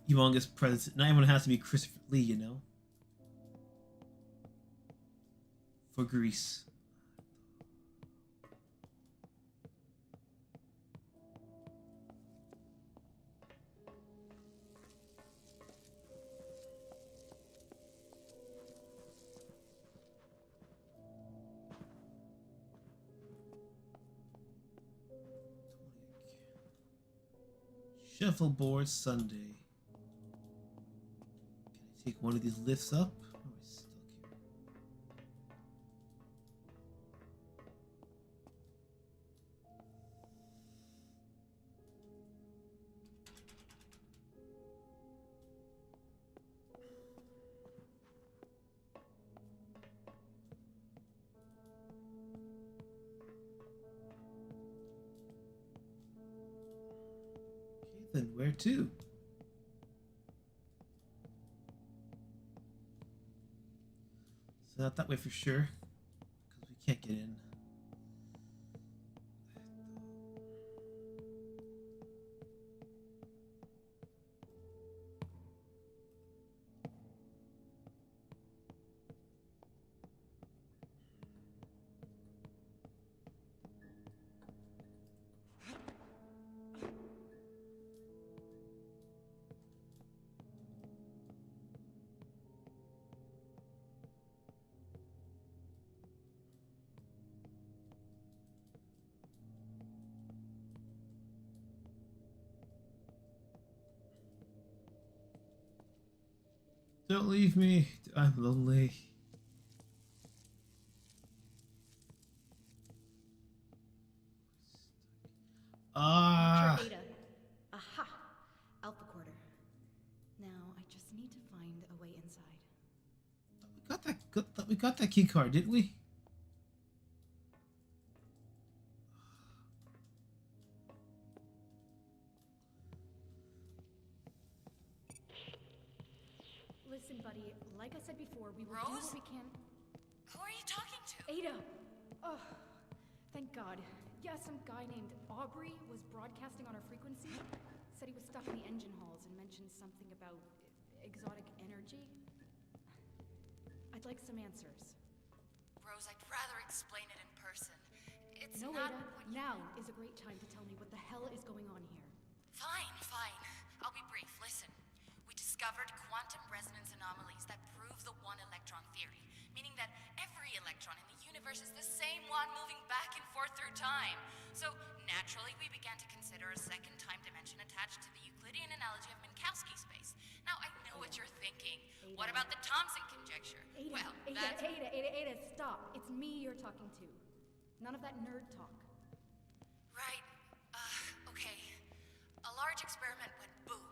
humongous presence. Not everyone has to be Christopher Lee, you know? For Grease. Shuffleboard Sunday. Can I take one of these lifts up? Or am I stuck here? Then where to? So not that way for sure, because we can't get in. Don't leave me. I'm lonely. Ah. Ada. Aha! Alpha quarter. Now I just need to find a way inside. We got that key card, didn't we? Listen, buddy, like I said before, we will Rose? do what we can. Who are you talking to? Ada! Oh, thank God. Yeah, some guy named Aubrey was broadcasting on our frequency. Said he was stuck in the engine halls and mentioned something about exotic energy. I'd like some answers. Rose, I'd rather explain it in person. It's No, not Ada, what you... now is a great time to tell me what the hell is going on here. Fine, fine. I'll be brief. Listen. We discovered quantum resonance anomalies that prove the one-electron theory, meaning that every electron in the universe is the same one moving back and forth through time. So, naturally, we began to consider a second time dimension attached to the Euclidean analogy of Minkowski space. Now, I know what you're thinking. Ada. What about the Thomson conjecture? Ada, Well, Ada, that's... Ada, stop. It's me you're talking to. None of that nerd talk. Right. Okay. A large experiment went boom.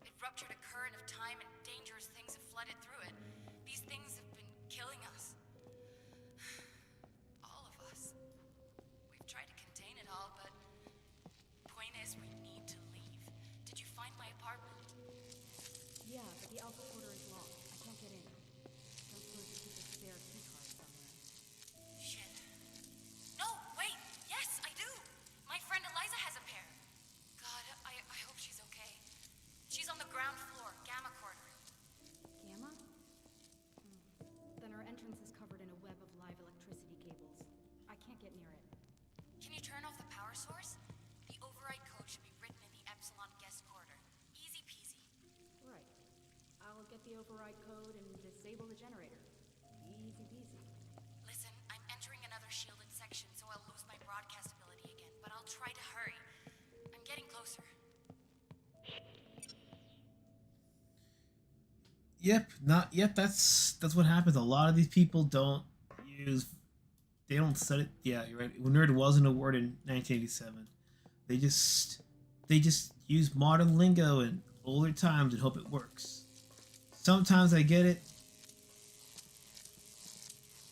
It ruptured a current of time and dangerous things have flooded through it. These things have been killing us. All of us. We've tried to contain it all, but point is we need to leave. Did you find my apartment? Yeah, but the Alpha quarter is locked. I can't get in. Don't suppose you keep a spare key card somewhere. Shit. No, wait! Yes, I do! My friend Eliza has a pair. God, I hope she's okay. She's on the ground floor, Gamma quarter. Gamma? Then our entrance is get the override code and disable the generator. Easy peasy. Listen, I'm entering another shielded section, so I'll lose my broadcast ability again, but I'll try to hurry. I'm getting closer. Yep, that's what happens. A lot of these people don't study. Yeah, you're right. Nerd wasn't a word in 1987. They just use modern lingo and older times and hope it works. Sometimes I get it.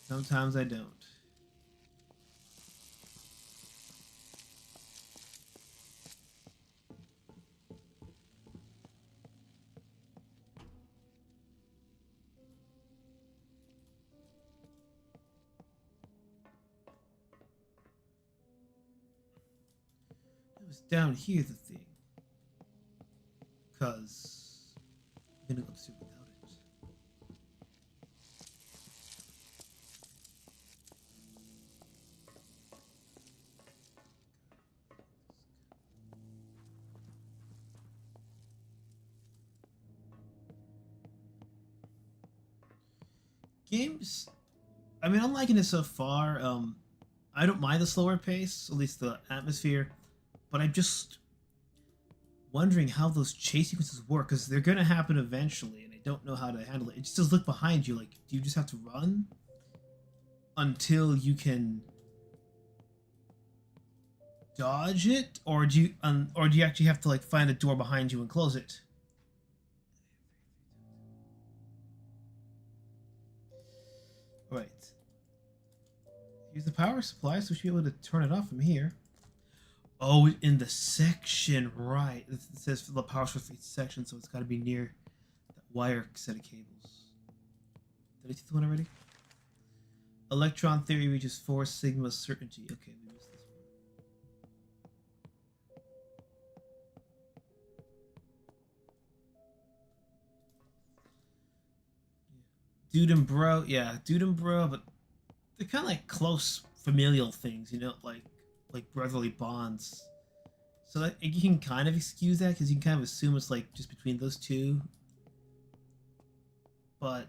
Sometimes I don't. It was down here, the thing. Because I'm gonna go upstairs without it. Games, I mean, I'm liking it so far. I don't mind the slower pace, at least the atmosphere, but I'm just wondering how those chase sequences work, because they're gonna happen eventually, and I don't know how to handle it. It just does look behind you. Like, do you just have to run until you can dodge it, or do you actually have to like find a door behind you and close it? Right. Use the power supply, so we should be able to turn it off from here. Oh, in the section, right. It says the power source for each section, so it's got to be near that wire set of cables. Did I see the one already? Electron theory reaches 4 sigma certainty. Okay, we missed this one. Dude and bro, yeah, dude and bro, but they're kind of like close familial things, you know, like brotherly bonds. So that, you can kind of excuse that because you can kind of assume it's like just between those two. But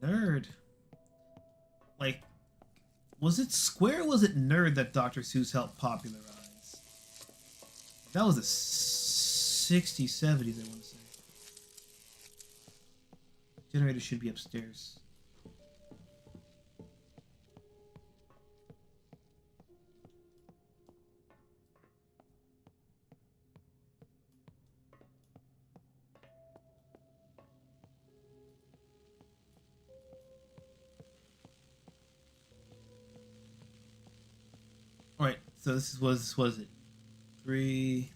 Nerd, like, was it Square or was it Nerd that Dr. Seuss helped popularize? That was the 60s, 70s, I want to say. Generator should be upstairs. Alright, so this was it. Three.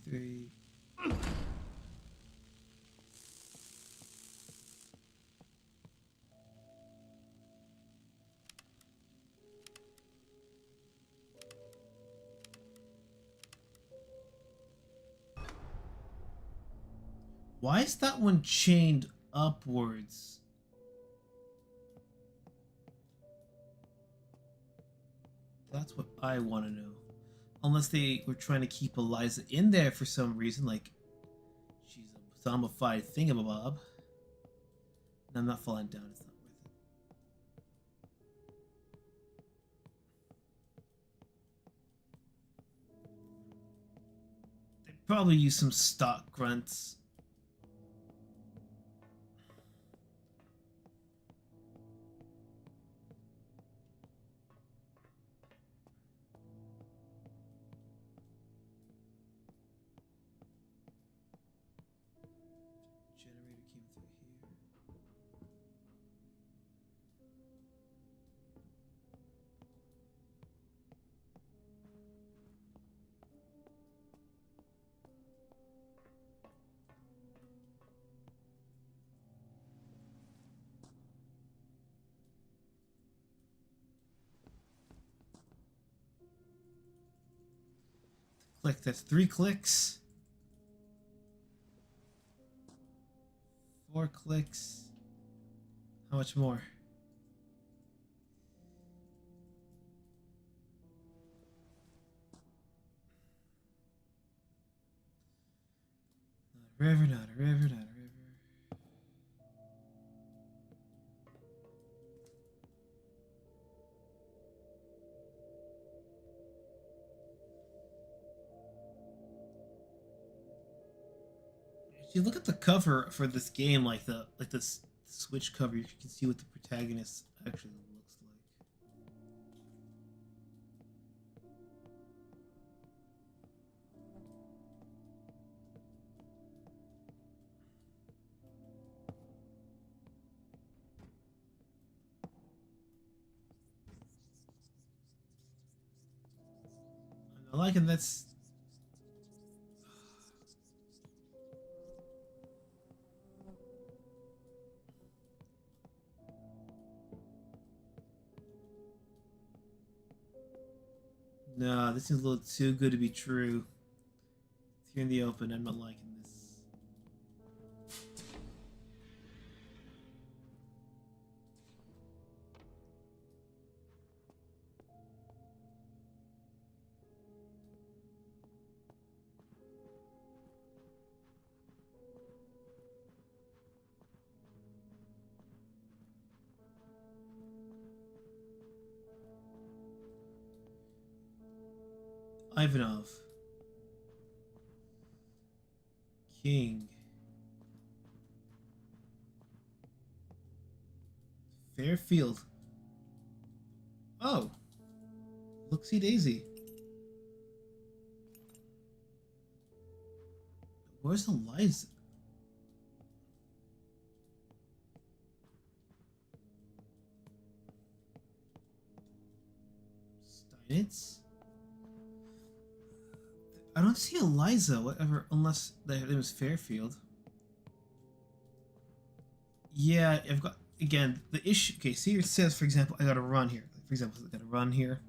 Why is that one chained upwards? That's what I want to know. Unless they were trying to keep Eliza in there for some reason, like she's a zombified thingamabob. And I'm not falling down, it's not worth it. They probably use some stock grunts. Click, that's 3 clicks. 4 clicks. How much more? Not a river, not a river, not a river. If you look at the cover for this game, like this Switch cover, you can see what the protagonist actually looks like. I'm not liking this. No, this is a little too good to be true. It's here in the open. I'm not liking this. Ivanov. King. Fairfield. Oh. Looksy daisy. Where's Eliza? Steinitz? I don't see Eliza, whatever, unless it was Fairfield. Yeah, I've got, again, the issue, okay, see it says, for example, I gotta run here. For example, I gotta run here.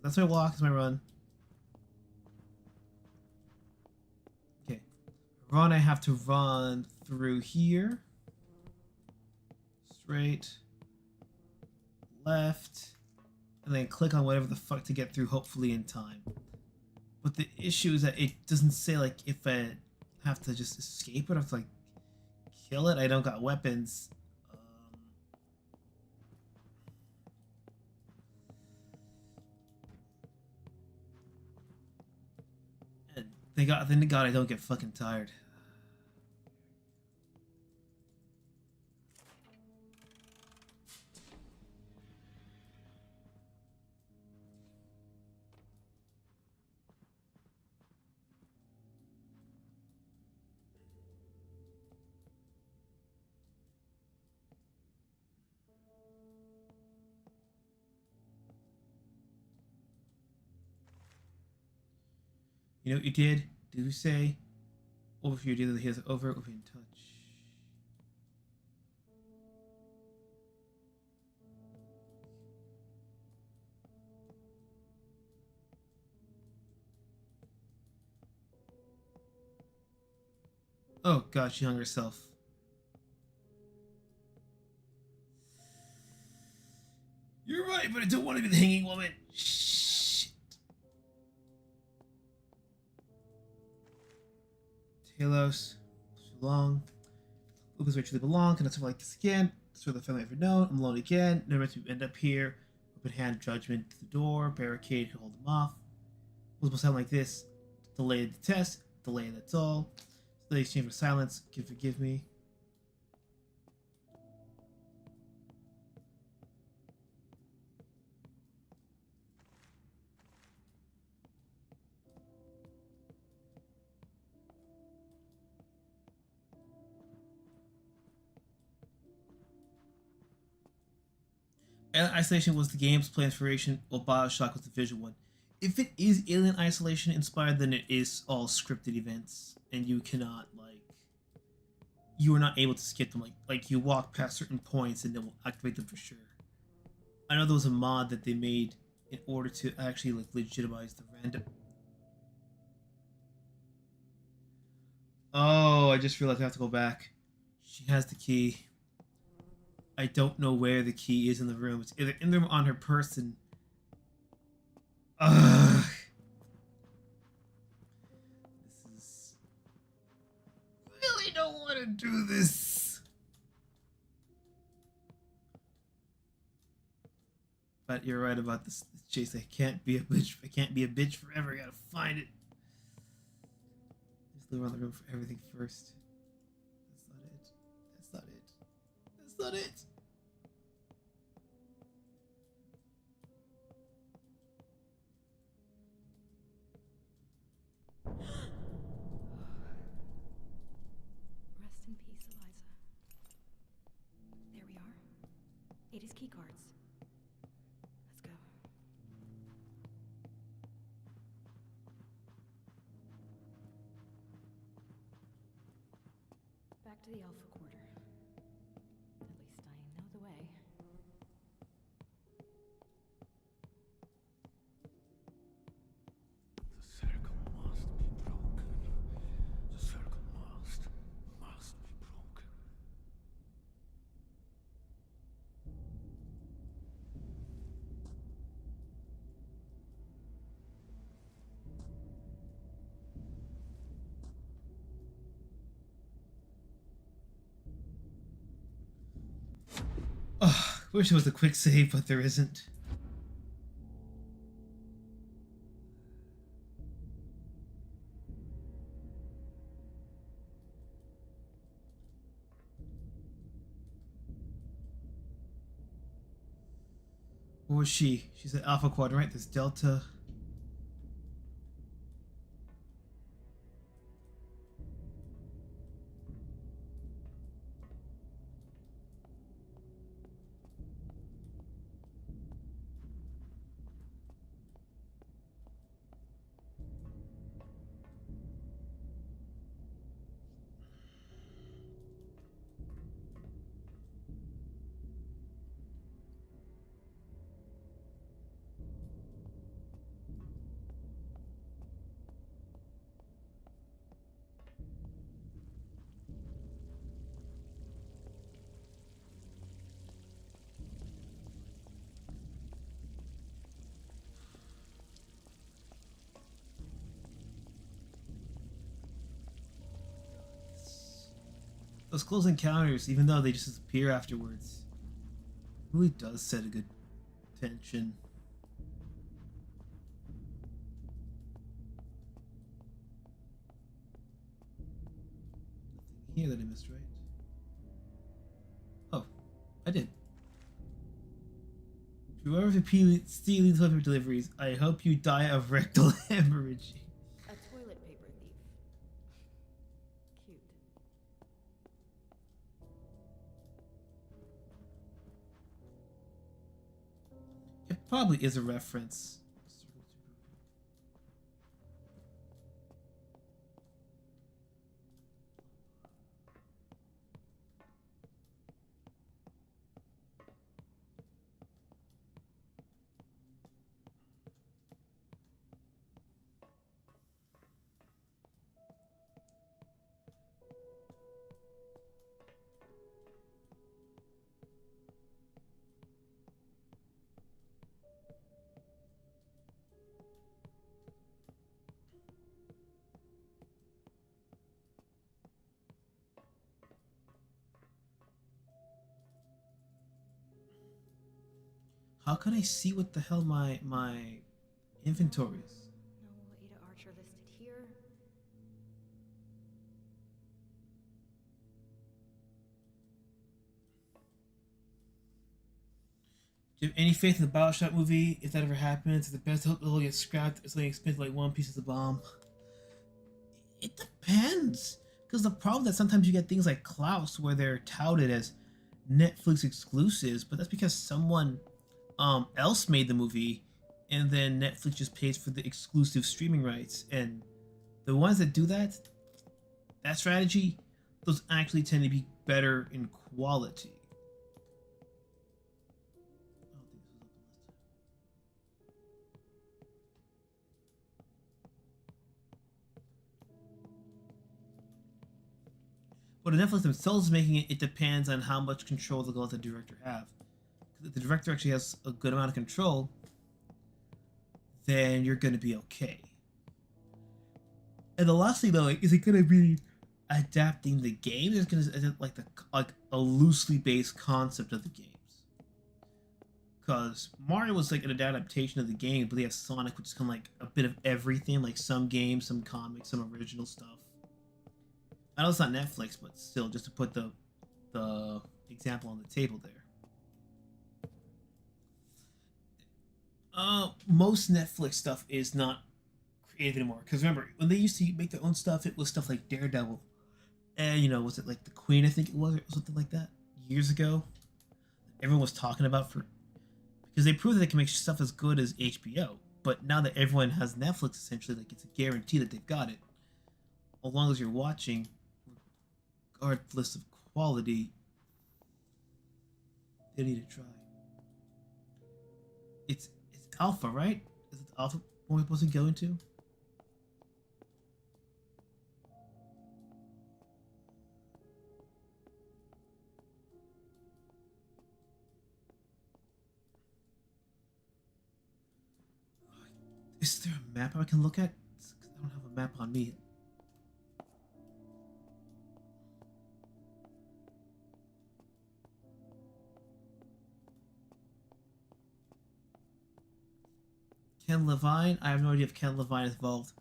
That's my walk, that's my run. Okay. Run, I have to run through here. Straight. Left. And then click on whatever the fuck to get through, hopefully in time. But the issue is that it doesn't say, like, if I have to just escape it, I have to, like, kill it. I don't got weapons. And thank God I don't get fucking tired. You know what you did? Do say over here, do the here's over in touch. Oh god, she hung herself. You're right, but I don't want to be the hanging woman. Shit. Talos, too long. Lucas where truly belong. Cannot survive like this again. That's where the family ever known. I'm alone again. Never meant to end up here. Open hand judgment to the door. Barricade to hold them off. What's supposed to sound like this? Delay the test. Delay, that's all. Delay exchange for silence. Forgive me. Isolation was the game's play inspiration, while Bioshock was the visual one. If it is Alien Isolation inspired, then it is all scripted events, and you cannot, like, you are not able to skip them. Like you walk past certain points, and it will activate them for sure. I know there was a mod that they made in order to actually, like, legitimize the random. Oh, I just realized I have to go back. She has the key. I don't know where the key is in the room. It's either in the room on her person. Ugh. This is... really don't want to do this. But you're right about this, Chase. I can't be a bitch. I can't be a bitch forever. I gotta find it. Flew around the room for everything first. That's not it. That's not it. That's not it. Rest in peace, Eliza. There we are. Ada's key cards. Let's go. Back to the Alpha Quarter. At least I know the way. The circle must be broken. The circle must be broken. Oh, wish there was a quick save, but there isn't. Where was she? She's at Alpha Quadrant, right? There's Delta. Those close encounters, even though they just disappear afterwards, really does set a good tension. Nothing here that I missed, right? Oh, I did. Whoever steals paper deliveries, I hope you die of rectal hemorrhage. A toilet paper thief. Cute. It probably is a reference. How can I see what the hell my inventory is? No Ada Archer listed here. Do you have any faith in the Bioshock movie? If that ever happens, it's the best. Hope it'll get scrapped. It's only expensive like one piece of the bomb. It depends, because the problem is that sometimes you get things like Klaus where they're touted as Netflix exclusives, but that's because someone else made the movie, and then Netflix just pays for the exclusive streaming rights. And the ones that do that strategy, those actually tend to be better in quality. I don't think this was up the list. But the Netflix themselves making it, it depends on how much control they'll let the director have. If the director actually has a good amount of control, then you're going to be okay. And the last thing though, is it going to be adapting the game? It's going to like a loosely based concept of the games. Because Mario was like an adaptation of the game, but they have Sonic, which is kind of like a bit of everything, like some games, some comics, some original stuff. I know it's not Netflix, but still, just to put the example on the table there. Most Netflix stuff is not creative anymore. Because remember, when they used to make their own stuff, it was stuff like Daredevil. And, you know, was it like The Queen, I think it was, or something like that, years ago? Everyone was talking about because they proved that they can make stuff as good as HBO. But now that everyone has Netflix, essentially, like, it's a guarantee that they've got it. As long as you're watching, regardless of quality, they need to try. It's Alpha, right? Is it Alpha we're supposed to go into? Is there a map I can look at? I don't have a map on me. Ken Levine? I have no idea if Ken Levine is involved.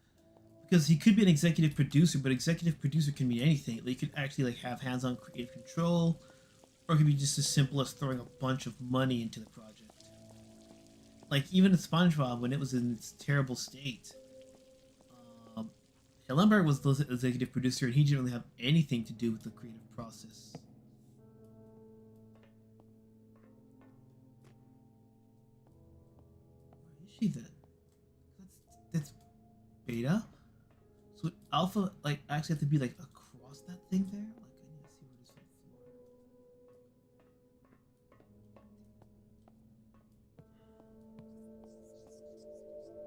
Because he could be an executive producer, but executive producer can mean anything. Like, you could actually like have hands-on creative control, or it could be just as simple as throwing a bunch of money into the project. Like, even in SpongeBob, when it was in its terrible state, Hillenberg was the executive producer, and he didn't really have anything to do with the creative process. Where is she then? That's beta. So would alpha like actually have to be like across that thing there? Like I need to see where this one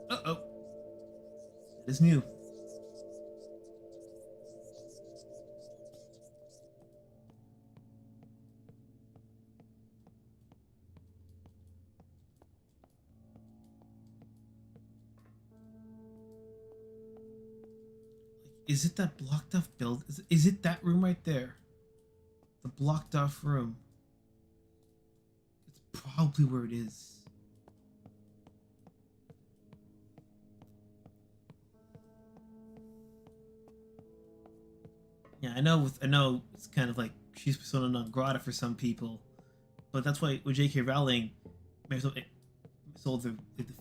floor. Uh-oh. That is new. Is it that blocked off build? Is it that room right there? The blocked off room. It's probably where it is. Yeah, I know it's kind of like she's persona non grata for some people, but that's why with J.K. Rowling sold the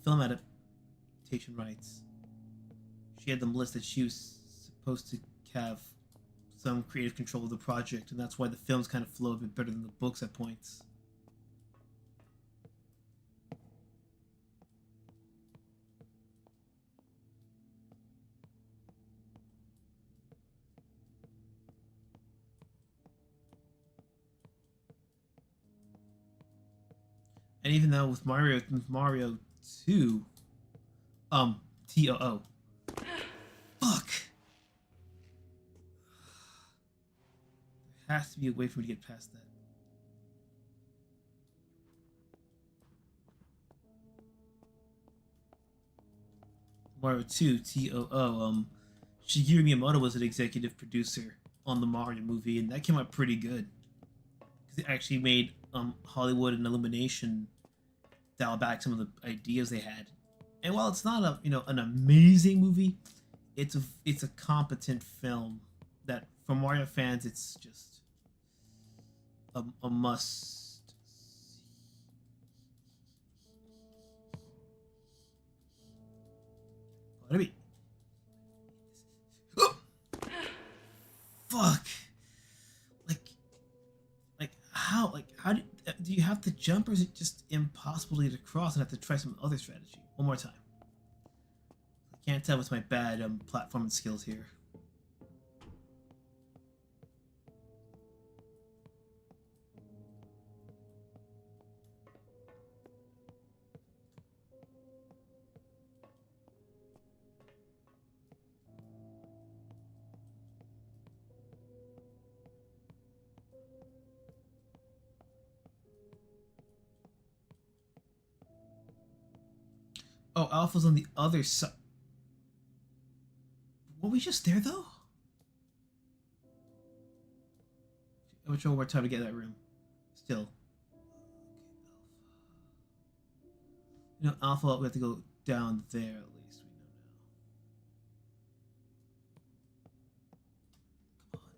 film adaptation rights. She had them listed. She was supposed to have some creative control of the project, and that's why the films kind of flow a bit better than the books at points. And even though with Mario 2, TOO. Fuck! There has to be a way for me to get past that. Mario 2, TOO. Shigeru Miyamoto was an executive producer on the Mario movie, and that came out pretty good. Because it actually made Hollywood and Illumination dial back some of the ideas they had. And while it's not an amazing movie, it's a competent film that for Mario fans it's just a must. What me? Fuck! How do you have to jump, or is it just impossible to get across and have to try some other strategy? One more time. I can't tell with my bad platforming skills here. Oh, Alpha's on the other side. Were we just there, though? I'm gonna try one more time to get that room. Still. Okay, Alpha. We have to go down there, at least. We know now. Come on.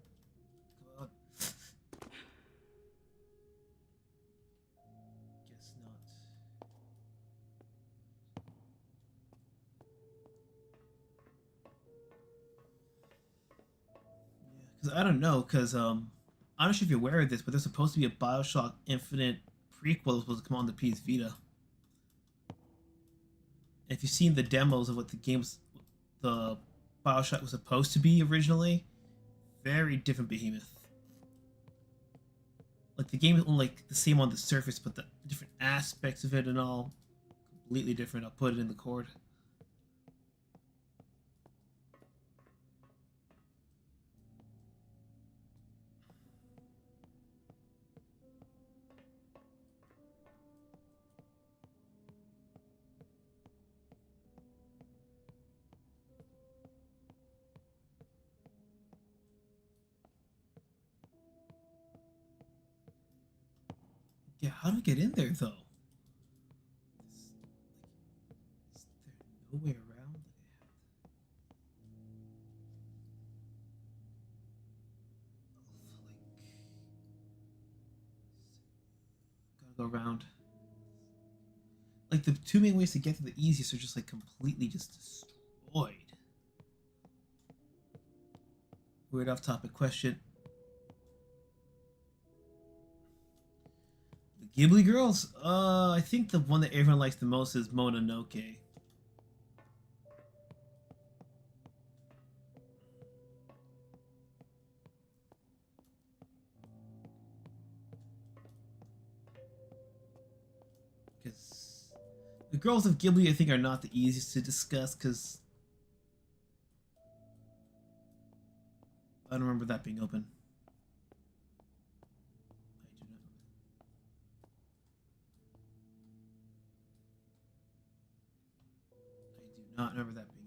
Because I don't know, because I'm not sure if you're aware of this, but there's supposed to be a Bioshock Infinite prequel that's supposed to come on the PS Vita. And if you've seen the demos of what the Bioshock was supposed to be originally, very different behemoth. Like the game is only like the same on the surface, but the different aspects of it and all completely different. I'll put it in the cord. Yeah, how do I get in there though? Is there no way around? Gotta go around. Like the two main ways to get to the easiest are just like completely just destroyed. Weird off topic question. Ghibli girls? I think the one that everyone likes the most is Mononoke. Because the girls of Ghibli, I think, are not the easiest to discuss, because I don't remember that being open. Not remember that being open.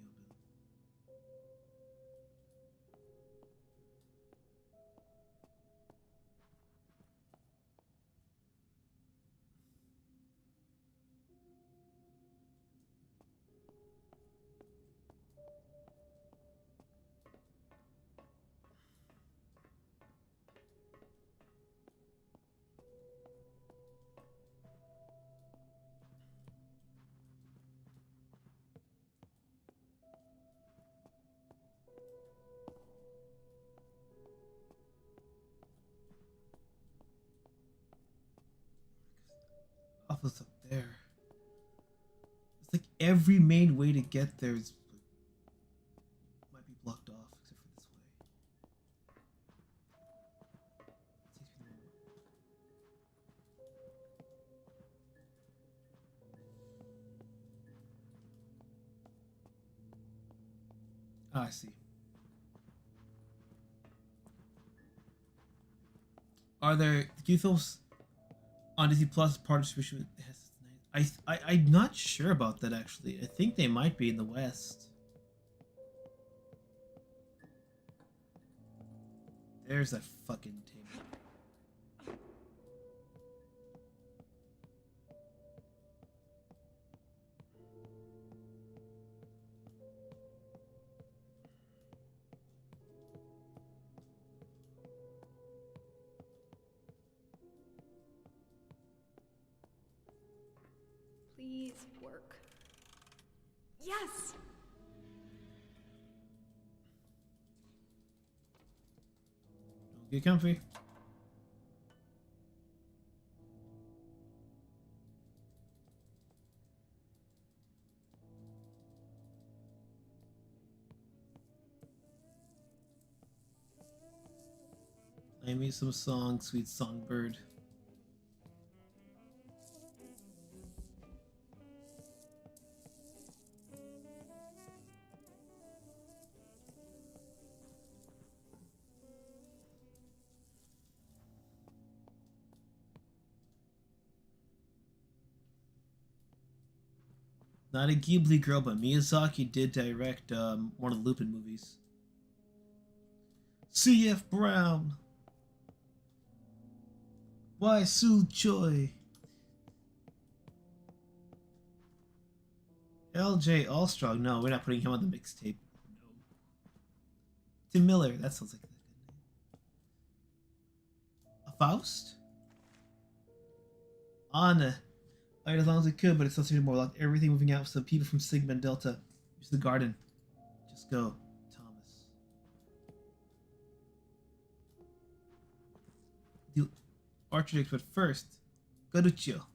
Office up there. It's like every main way to get there is might be blocked off except for this way. Ah, I see. Are there Q-Films on Disney Plus part of distribution? I'm not sure about that actually. I think they might be in the West. There's that fucking table. Please work. Yes! Don't get comfy. Play me some song, sweet songbird. Not a Ghibli girl, but Miyazaki did direct one of the Lupin movies. C.F. Brown. Why Sue Choi? L.J. Allstrong. No, we're not putting him on the mixtape. No. Tim Miller. That sounds like a good name. A Faust? Anna. I as long as it could, but it's not more like everything moving out. So people from Sigma and Delta. Use the garden. Just go, Thomas. Archer, but first, go to chill.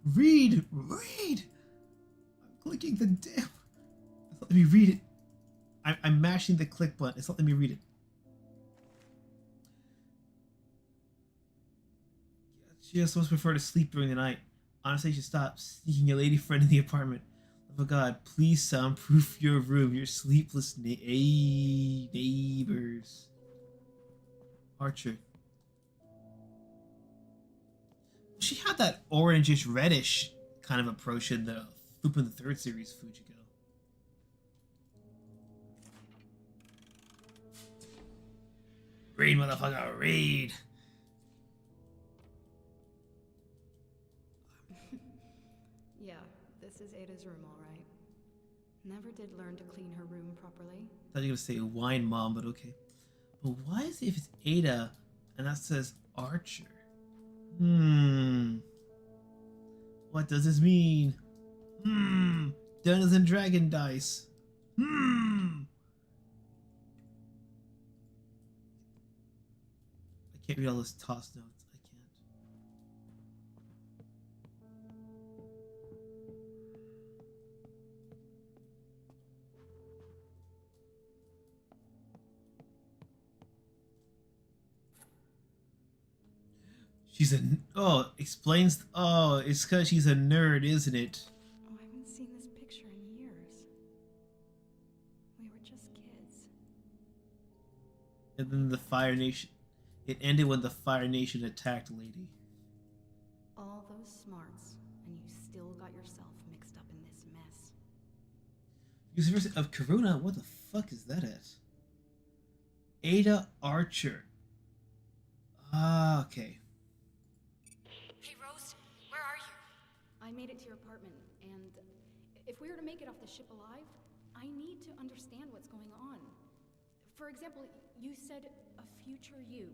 Read! Read! I'm clicking the damn. It's not letting me read it. I'm mashing the click button. It's not letting me read it. She just supposed to prefer to sleep during the night. Honestly, you should stop sneaking a lady friend in the apartment. Oh God, please soundproof your room. Your sleepless neighbors. Archer. She had that orangish, reddish kind of approach in the Lupin the Third series, Fujiko. Read, motherfucker, read! Yeah, this is Ada's room, all right. Never did learn to clean her room properly. I thought you were gonna say wine mom, but okay. But why is it if it's Ada and that says Archer? What does this mean? Dungeons and Dragon dice. I can't read all those toss notes. I can't. She's a explains. Oh, it's because she's a nerd, isn't it? Oh, I haven't seen this picture in years. We were just kids. And then the Fire Nation. It ended when the Fire Nation attacked Lady. All those smarts, and you still got yourself mixed up in this mess. University of Karuna? What the fuck is that at? Ada Archer. Ah, okay. Hey, Rose, where are you? I made it to your apartment, and if we are to make it off the ship alive, I need to understand what's going on. For example, you said a future you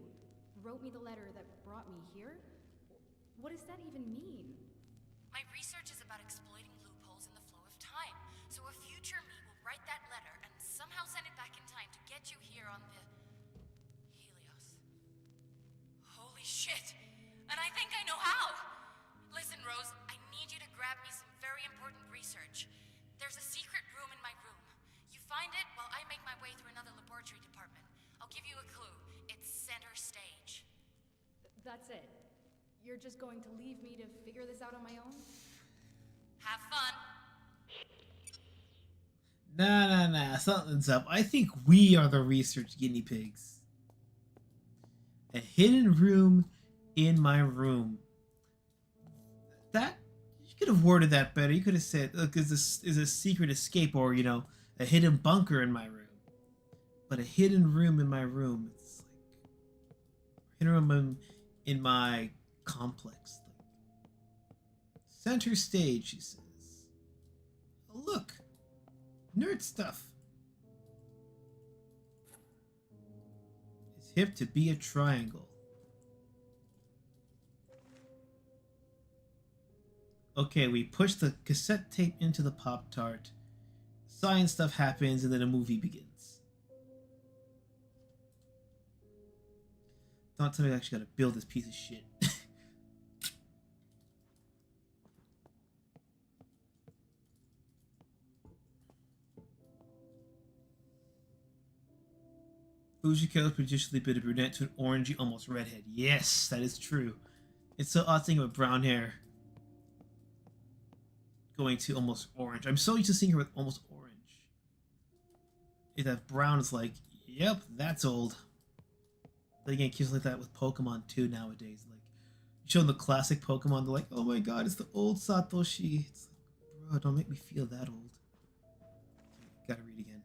wrote me the letter that brought me here? What does that even mean? My research is about exploiting loopholes in the flow of time, so a future me will write that letter and somehow send it back in time to get you here on the Helios. Holy shit! And I think I know how! Listen, Rose, I need you to grab me some very important research. There's a secret room in my room. You find it while I make my way through another laboratory department. I'll give you a clue. It's center stage. That's it. You're just going to leave me to figure this out on my own? Have fun. Nah. Something's up. I think we are the research guinea pigs. A hidden room in my room. That you could have worded that better. You could have said, "Look, is a secret escape, or a hidden bunker in my room." But a hidden room in my room. It's like hidden room in my complex. Like, center stage, she says. Oh, look, nerd stuff. It's hip to be a triangle. Okay, we push the cassette tape into the Pop-Tart. Science stuff happens, and then a movie begins. Don't tell me I actually gotta build this piece of shit. Fujiko is prejudicially bit a brunette to an orangey, almost redhead. Yes, that is true. It's so odd thinking about brown hair going to almost orange. I'm so used to seeing her with almost orange. If that brown is like, yep, that's old. Then again, kids like that with Pokemon too nowadays. Like, you show them the classic Pokemon, they're like, oh my god, it's the old Satoshi. It's like, bro, don't make me feel that old. Gotta read again.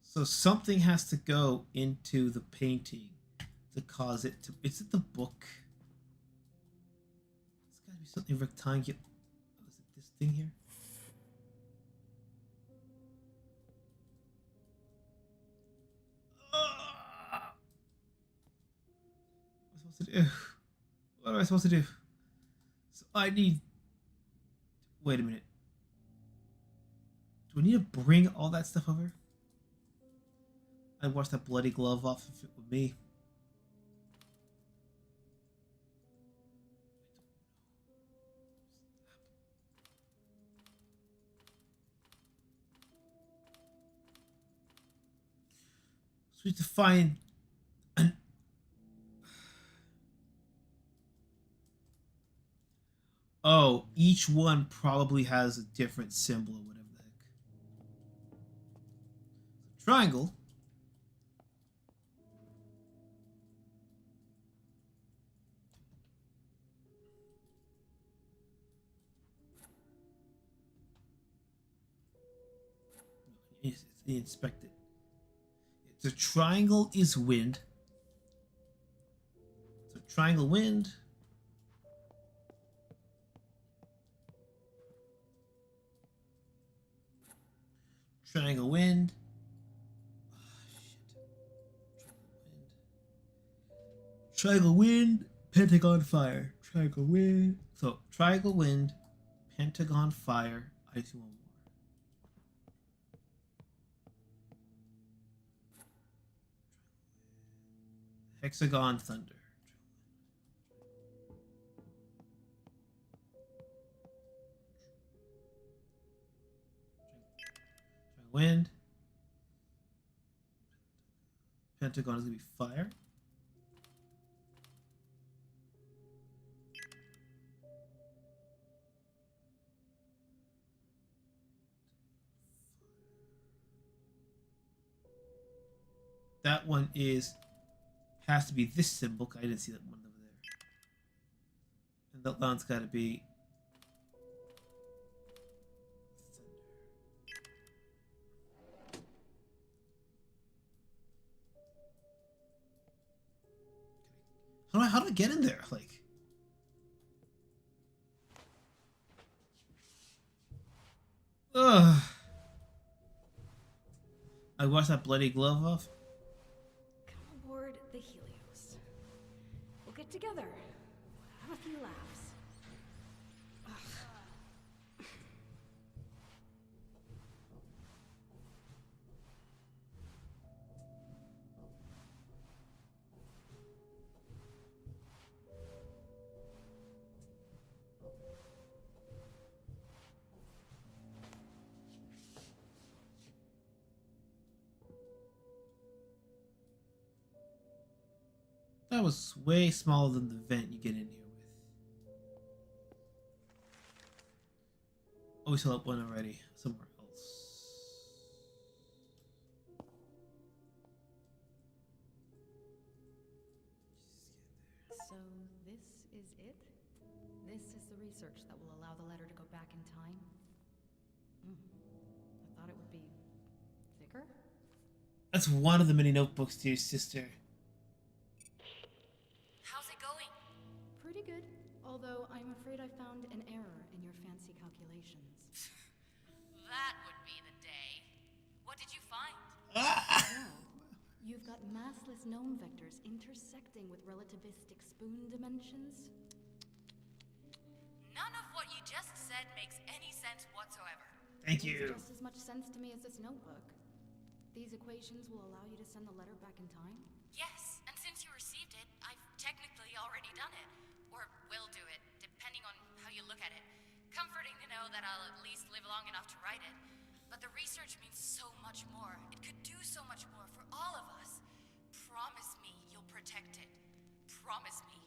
So something has to go into the painting to cause it to... Is it the book? It's gotta be something rectangular. Oh, is it this thing here? What am I supposed to do? What am I supposed to do? So I need... Wait a minute. Do I need to bring all that stuff over? I'd wash that bloody glove off if it were me. So we have to find an... Oh, each one probably has a different symbol or whatever the heck. Triangle. It's inspect it. The triangle is wind. So triangle wind. Triangle wind. Oh, shit. Triangle wind. Pentagon fire. Triangle wind. So triangle wind. Pentagon fire. Icy one more. Hexagon thunder. Wind. Pentagon is gonna be fire. That one has to be this symbol. I didn't see that one over there. And that one's got to be how do I get in there? Like, ugh. I wash that bloody glove off. Come aboard the Helios. We'll get together. Have a few laughs. Ugh. That was way smaller than the vent you get in here with. Oh, we still have one already somewhere else. So this is it? This is the research that will allow the letter to go back in time? I thought it would be thicker? That's one of the many notebooks, dear sister. Pretty good, although I'm afraid I found an error in your fancy calculations. That would be the day. What did you find? Well, you've got massless gnome vectors intersecting with relativistic spoon dimensions. None of what you just said makes any sense whatsoever. Thank Makes you. just as much sense to me as this notebook. These equations will allow you to send the letter back in time? Yes, and since you received it, I've technically already done it. Or will do it, depending on how you look at it. Comforting to know that I'll at least live long enough to write it. But the research means so much more. It could do so much more for all of us. Promise me you'll protect it. Promise me.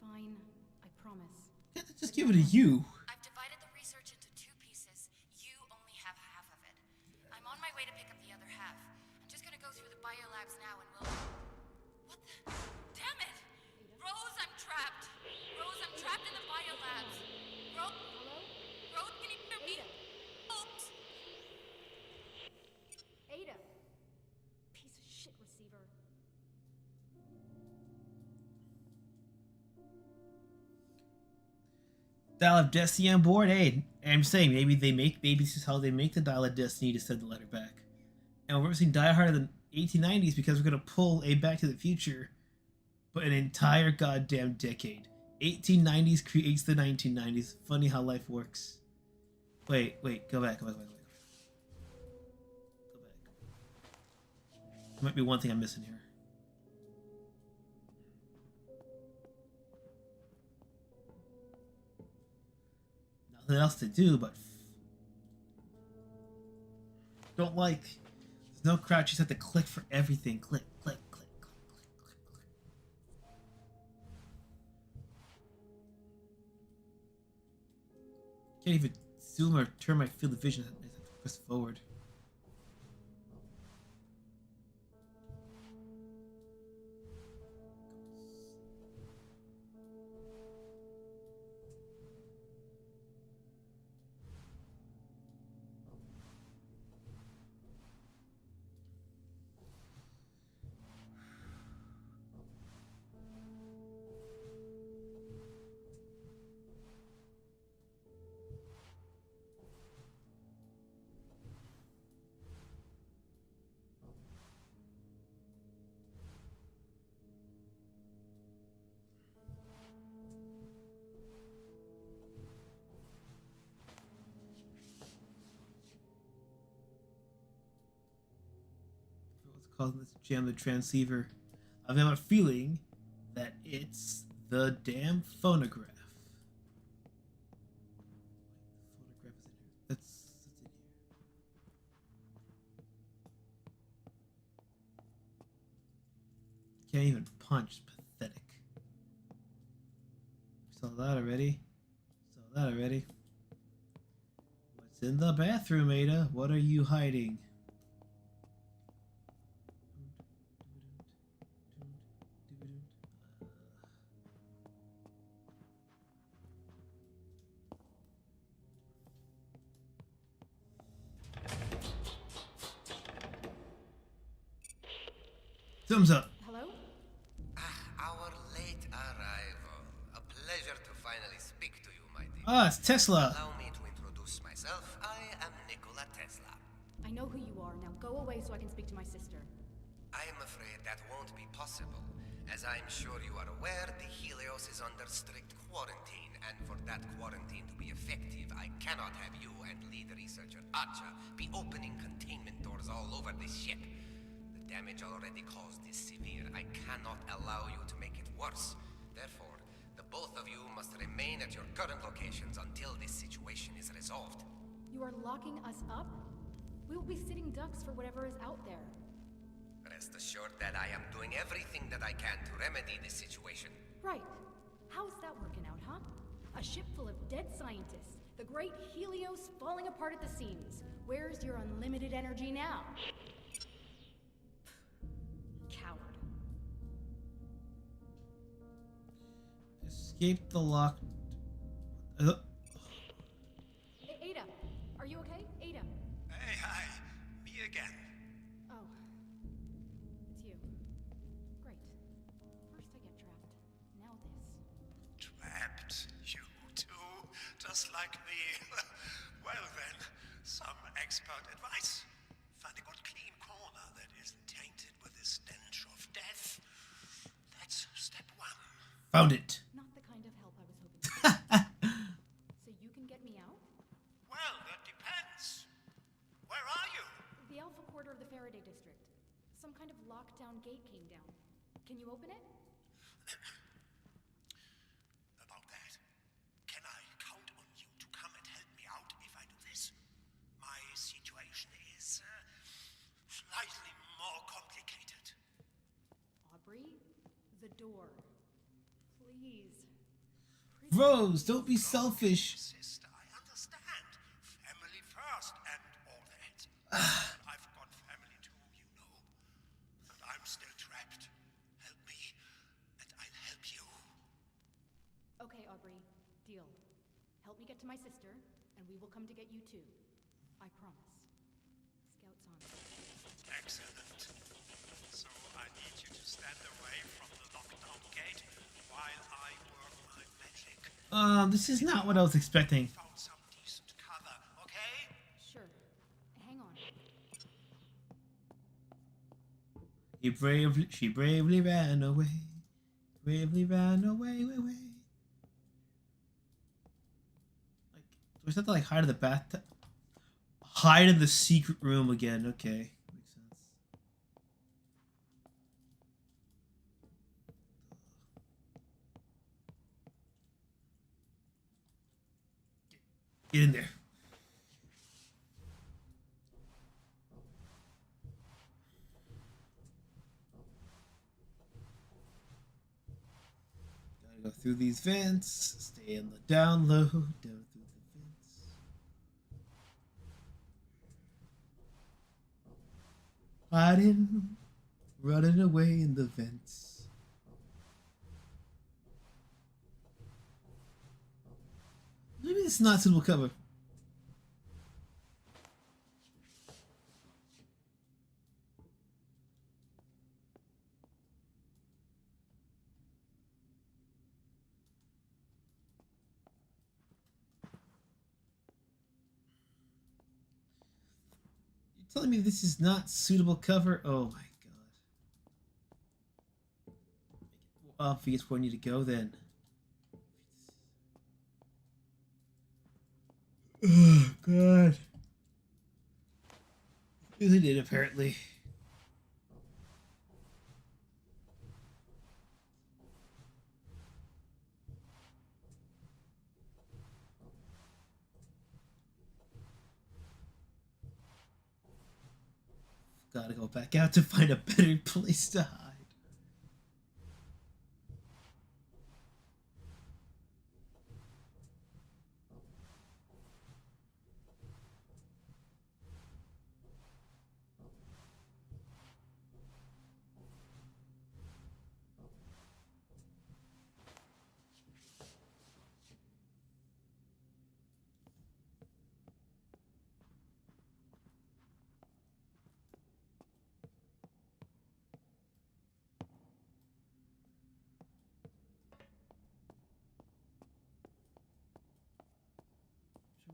Fine, I promise. Just give it to you. I've divided the research into 2 pieces. You only have half of it. I'm on my way to pick up the other half. I'm just gonna go through the biolabs now and we'll... What the... Damn it! Rose, I'm trapped! Rose, I'm trapped in the biolabs! Rose? Hello? Rose, can you hear me? Oops! Ada! Piece of shit receiver. Dial of Destiny on board. Hey, I'm saying maybe this is how they make the Dial of Destiny to send the letter back. And we're seeing Die Harder than 1890s because we're gonna pull a Back to the Future, but an entire goddamn decade. 1890s creates the 1990s. Funny how life works. Wait, go back. Go back. Might be one thing I'm missing here. Nothing else to do, but don't like. There's no crouch. You just have to click for everything. Click, click, click, click, click, click, click. Can't even zoom or turn my field of vision. I have to press forward. Calling this jam the transceiver. I have a feeling that it's the damn phonograph. The phonograph is in here. That's in here. Can't even punch. Pathetic. Saw that already. Saw that already. What's in the bathroom, Ada? What are you hiding? Thumbs up. Hello? Our late arrival. A pleasure to finally speak to you, my dear. Ah, it's Tesla. Allow me to introduce myself. I am Nikola Tesla. I know who you are. Now go away so I can speak to my sister. I am afraid that won't be possible. As I'm sure you are aware, the Helios is under strict quarantine, and for that quarantine to be effective, I cannot have you and lead researcher Archer be opening containment doors all over this ship. The damage already caused is severe. I cannot allow you to make it worse. Therefore, the both of you must remain at your current locations until this situation is resolved. You are locking us up? We will be sitting ducks for whatever is out there. Rest assured that I am doing everything that I can to remedy this situation. Right. How's that working out, huh? A ship full of dead scientists. The great Helios falling apart at the seams. Where's your unlimited energy now? Coward. Escape the locked. Ada, are you okay? Ada. Hey, hi. Me again. Oh. It's you. Great. First I get trapped. Now this. Trapped. You too? Just like me. Well then, some expert advice. Find a good clean corner that isn't tainted with the stench of death. That's step one. Found it. Not the kind of help I was hoping for. So you can get me out? Well, that depends. Where are you? The Alpha Quarter of the Faraday District. Some kind of lockdown gate came down. Can you open it? About that, can I count on you to come and help me out if I do this? My situation is slightly more complicated. Aubrey? The door. Please. Rose, don't be selfish. Sister, I understand. Family first and all that. I've got family too, you know. And I'm still trapped. Help me, and I'll help you. Okay, Aubrey. Deal. Help me get to my sister, and we will come to get you too. I promise. Scouts on. Excellent. So I need you to stand away from the lockdown gate while I work my magic. This is not what I was expecting. Found some decent cover, okay? Sure. Hang on. She bravely ran away. Bravely ran away, away. Like, do we have to like hide in the bathtub? Hide in the secret room again. Okay, makes sense. Get in there. Gotta go through these vents. Stay in the down low. Down through the vents. Hiding. Running away in the vents. Maybe it's not suitable cover. You're telling me this is not suitable cover? Oh my god. Obvious where I need to go then. Oh god. Really did apparently. Gotta go back out to find a better place to hide.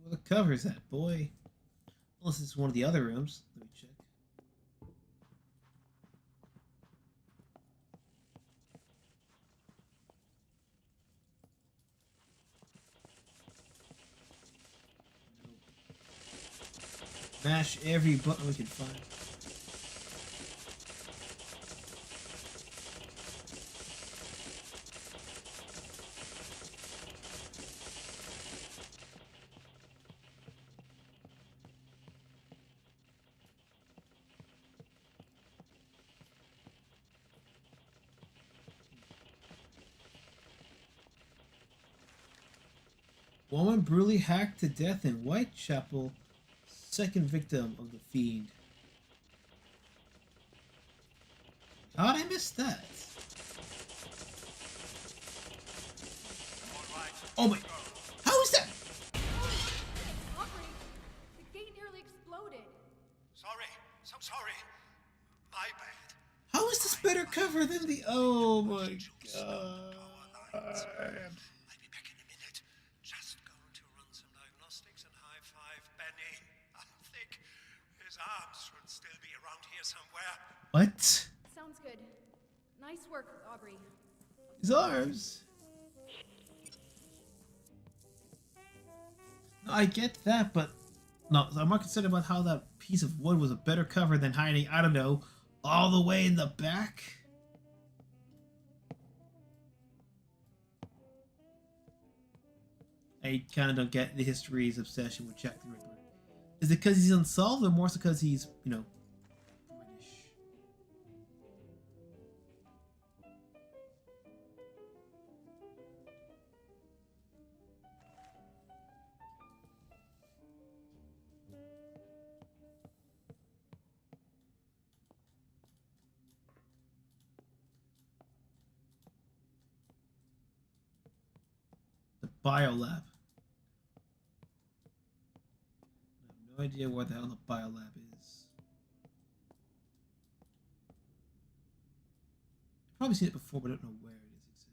Well, the cover's that, boy. Unless it's one of the other rooms. Let me check. Nope. Mash every button we can find. Woman brutally hacked to death in Whitechapel, second victim of the fiend. How'd I miss that? Oh my! How is that? Aubrey, the gate nearly exploded. Sorry, so sorry. My bad. How is this better cover than the? Oh my god! I'll be back in a minute. Just going to run some diagnostics and high-five Benny. I think his arms should still be around here somewhere. What? Sounds good. Nice work, Aubrey. His arms? No, I get that, but no, I'm not concerned about how that piece of wood was a better cover than hiding, I don't know, all the way in the back. I kind of don't get the history's obsession with Jack the Ripper. Is it because he's unsolved, or more so because he's, you know, British? The biolab. I have no idea where the hell the biolab is. I've probably seen it before, but I don't know where it is exactly.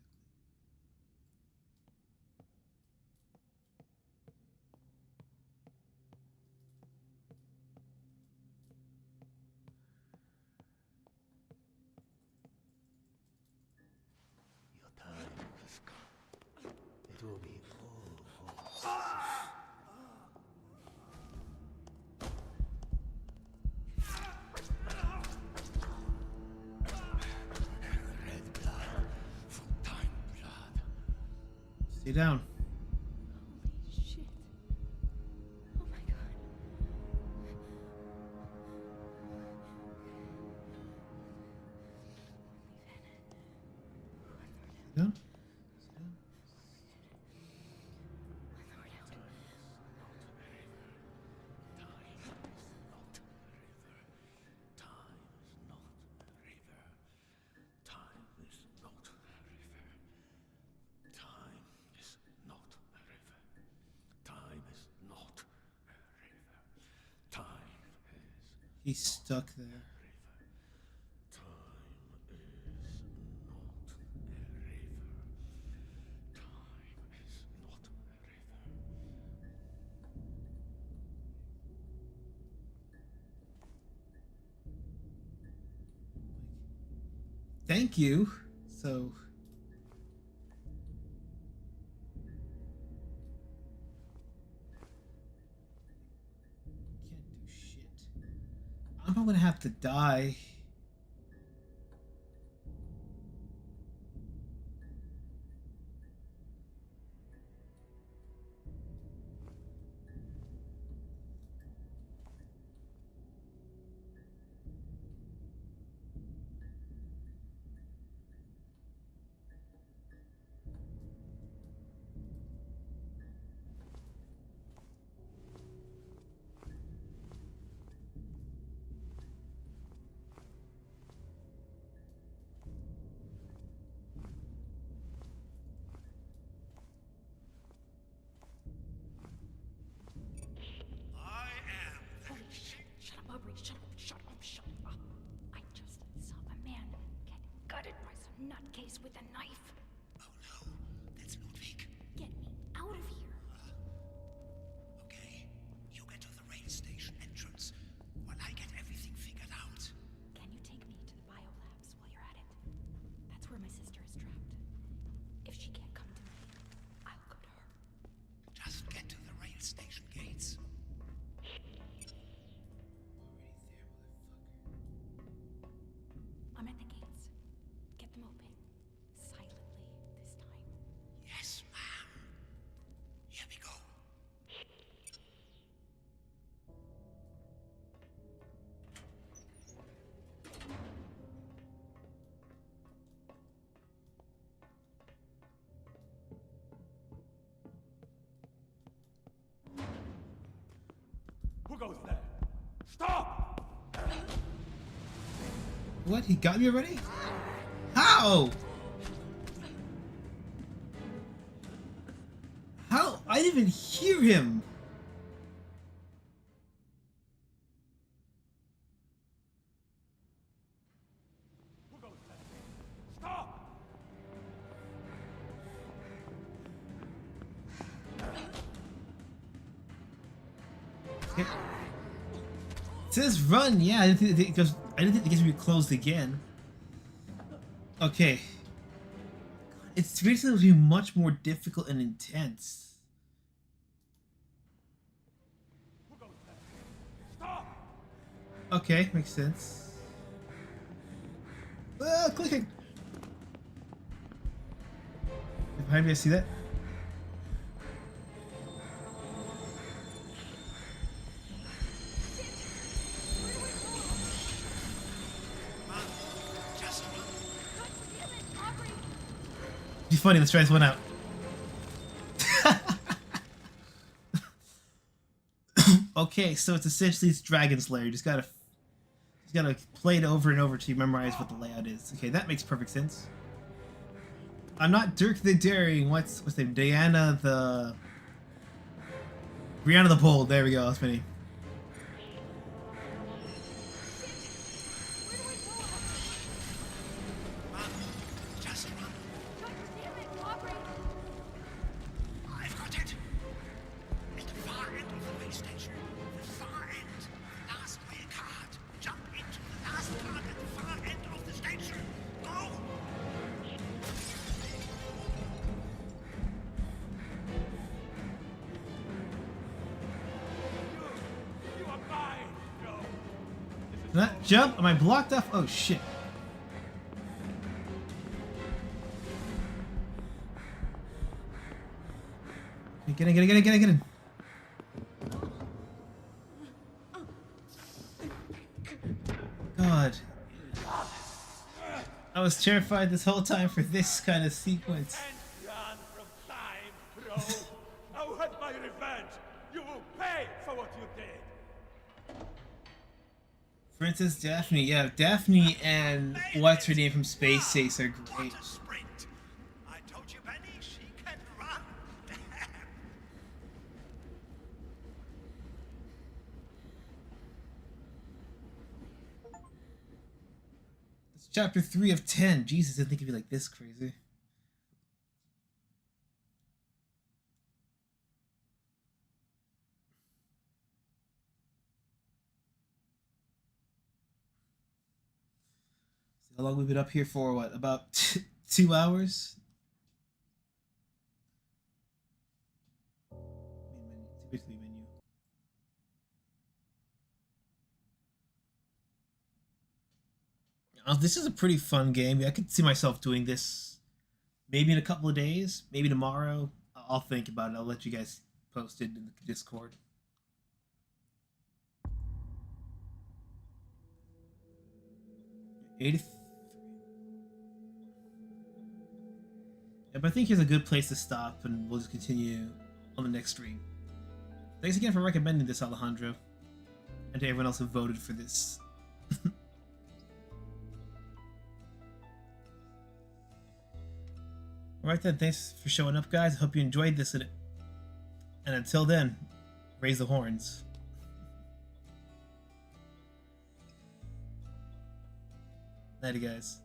Your time has come. It will be all. Red blood, Fontaine blood. Stay down. Holy shit. He's stuck there. Time is not a river. Time is not a river. Thank you. So. Can't do shit. I'm not gonna have to die. I am Holy shit! Shut up, Aubrey! Shut up! Shut up! Shut up! I just saw a man get gutted by some nutcase with a knife. Oh no, that's Ludwig. Get me out of here! Okay, you get to the rail station entrance while I get everything figured out. Can you take me to the biolabs while you're at it? That's where my sister is trapped. If she can't come to me, I'll go to her. Just get to the rail station gates. I'm at the gates. Get them open. Silently this time. Yes, ma'am. Here we go. Who goes there? Stop! What? He got me already? How? How? I didn't even hear him. Who goes there? Stop! Okay. It says run. Yeah, I didn't think it goes. I didn't think the gates would be closed again. Okay. It's basically going to be much more difficult and intense. Who goes there? Stop! Okay, makes sense. Clicking. Behind me, I see that. Just run. Damn it, Aubrey! Be funny. Let's try this one out. Okay, so it's essentially it's Dragon's Lair. You just gotta play it over and over till you memorize what the layout is. Okay, that makes perfect sense. I'm not Dirk the Daring. What's his name? Brianna the Bold. There we go. That's my name. Run. Just run. Damn it, Aubrey! I've got it. At the far end of the rail station. The far end. Last rail card. Jump into the last card at the far end of the station. Go. You are mine, Joe. Can I jump? Am I blocked off? Oh shit. Get in. God. I was terrified this whole time for this kind of sequence. And run from time, bro. I'll have my revenge. You will pay for what you did. Princess Daphne. Yeah, Daphne and what's her name from Space Ace are great. What a sprint. I told you, Benny, she can run. Damn. chapter 3 of 10. Jesus, I didn't think it'd be like this crazy. How long we've been up here for? What, about 2 hours? Typically menu. This is a pretty fun game. I could see myself doing this maybe in a couple of days, maybe tomorrow. I'll think about it. I'll let you guys post it in the Discord. Yeah, but I think here's a good place to stop, and we'll just continue on the next stream. Thanks again for recommending this, Alejandro, and to everyone else who voted for this. Alright then, thanks for showing up, guys. I hope you enjoyed this, and until then, raise the horns. Nighty, guys.